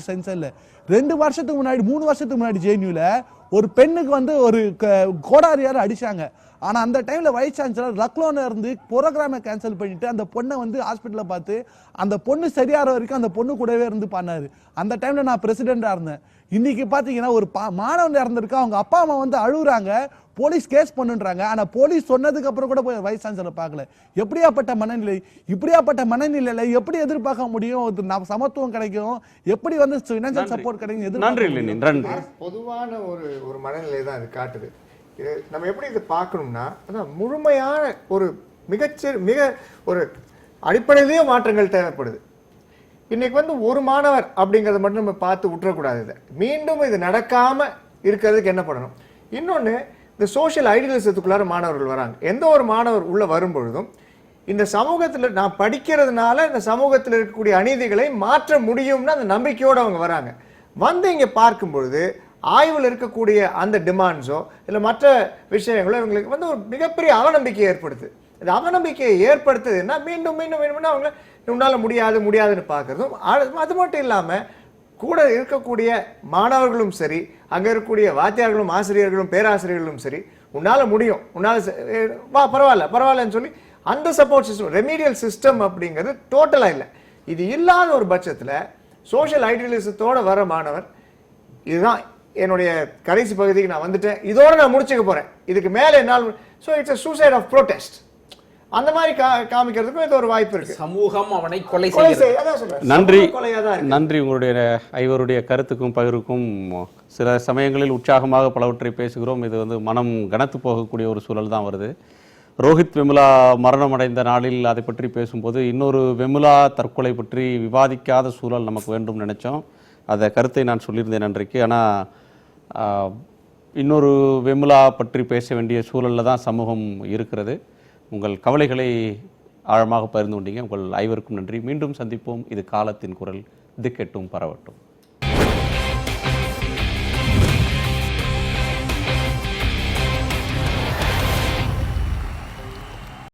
Speaker 3: சென்ஸ் இல்லை. 2 வருஷத்துக்கு முன்னாடி 3 வருஷத்துக்கு முன்னாடி ஜேஎன்யூல ஒரு பெண்ணுக்கு வந்து ஒரு கோடாரியார் அடிச்சாங்க. ஆனா அந்த டைம்ல வைஸ் சான்சலர் லக்னோல இருந்து ப்ரோக்ராமை கேன்சல் பண்ணிட்டு அந்த பொண்ணை வந்து ஹாஸ்பிட்டல்ல பார்த்து அந்த பொண்ணு சரியாகிற வரைக்கும் அந்த பொண்ணு கூடவே இருந்து பண்ணாரு. அந்த டைம்ல நான் பிரசிடென்டா இருந்தேன். இன்னைக்கு பாத்தீங்கன்னா ஒரு மாணவன் இறந்திருக்கா, அவங்க அப்பா அம்மா வந்து அழுகுறாங்க, போலீஸ் கேஸ் பண்ணுன்றாங்க. ஆனா போலீஸ் சொன்னதுக்கு அப்புறம் கூட போய் வைஸ் சான்சலர் பார்க்கல. எப்படியாப்பட்ட மனநிலை, இப்படியாப்பட்ட மனநிலையில எப்படி எதிர்பார்க்க முடியும் சமத்துவம் கிடைக்கும், எப்படி வந்து ஃபினான்சியல் சப்போர்ட் கிடைக்கும்?
Speaker 1: நன்றி.
Speaker 8: பொதுவான ஒரு மனநிலை தான் இது காட்டுது. இது நம்ம எப்படி இதை பார்க்கணும்னா, அதான் முழுமையான ஒரு மிக ஒரு அடிப்படையிலேயே மாற்றங்கள் தேவைப்படுது. இன்னைக்கு வந்து ஒரு மாணவர் அப்படிங்கிறத மட்டும் நம்ம பார்த்து விட்டுறக்கூடாது. இதை மீண்டும் இது நடக்காம இருக்கிறதுக்கு என்ன பண்ணணும்? இன்னொன்று, இந்த சோஷியல் ஐடியலிசத்துக்குள்ளார மாணவர்கள் வராங்க. எந்த ஒரு மாணவர் உள்ள வரும்பொழுதும் இந்த சமூகத்தில் நான் படிக்கிறதுனால இந்த சமூகத்தில் இருக்கக்கூடிய அநீதிகளை மாற்ற முடியும்னு அந்த நம்பிக்கையோடு அவங்க வராங்க. வந்து இங்கே பார்க்கும் பொழுது ஆய்வில் இருக்கக்கூடிய அந்த டிமாண்ட்ஸோ இல்லை மற்ற விஷயங்களோ இவங்களுக்கு வந்து ஒரு மிகப்பெரிய அவநம்பிக்கையை ஏற்படுத்து. இந்த அவநம்பிக்கையை ஏற்படுத்துதுன்னா மீண்டும் அவங்கள உன்னால் முடியாதுன்னு பார்க்குறதும், அது மட்டும் இல்லாமல் கூட இருக்கக்கூடிய மாணவர்களும் சரி, அங்கே இருக்கக்கூடிய வாத்தியார்களும் ஆசிரியர்களும் பேராசிரியர்களும் சரி, உன்னால் முடியும், உன்னால் வா பரவாயில்லன்னு சொல்லி அந்த சப்போர்ட் சிஸ்டம், ரெமீடியல் சிஸ்டம் அப்படிங்கிறது டோட்டலாக இல்லை. இது இல்லாத ஒரு பட்சத்தில் சோஷியல் ஐடியலிசத்தோடு வர மாணவர் இதுதான் என்னுடைய கடைசி பகுதிக்கு நான் வந்துட்டேன், இதோட நான் முடிச்சுக்க போகிறேன், இதுக்கு மேலே என்னால், so it's a suicide of protest. அந்த மாதிரி காமிக்கிறதுக்கும் இது ஒரு வாய்ப்பு இருக்கு.
Speaker 4: சமூகம் அவனை கொலை செய்கிறது.
Speaker 1: நன்றி உங்களுடைய ஐவருடைய கருத்துக்கும் பகிர்வுக்கும். சில சமயங்களில் உற்சாகமாக பலவற்றை பேசுகிறோம். இது வந்து மனம் கனத்து போகக்கூடிய ஒரு சூழல் தான் வருது. ரோஹித் வெமுலா மரணம் அடைந்த நாளில் அதை பற்றி பேசும்போது இன்னொரு வெமுலா தற்கொலை பற்றி விவாதிக்காத சூழல் நமக்கு வேண்டும் நினைச்சோம். அந்த கருத்தை நான் சொல்லியிருந்தேன் அன்றைக்கு. ஆனால் இன்னொரு வெமுலா பற்றி பேச வேண்டிய சூழலில் தான் சமூகம் இருக்கிறது. உங்கள் கவலைகளை ஆழமாக பகிர்ந்து கொண்டீங்க. உங்கள் ஐவருக்கும் நன்றி. மீண்டும் சந்திப்போம். இது காலத்தின் குரல். திக்கெட்டும் பரவட்டும்.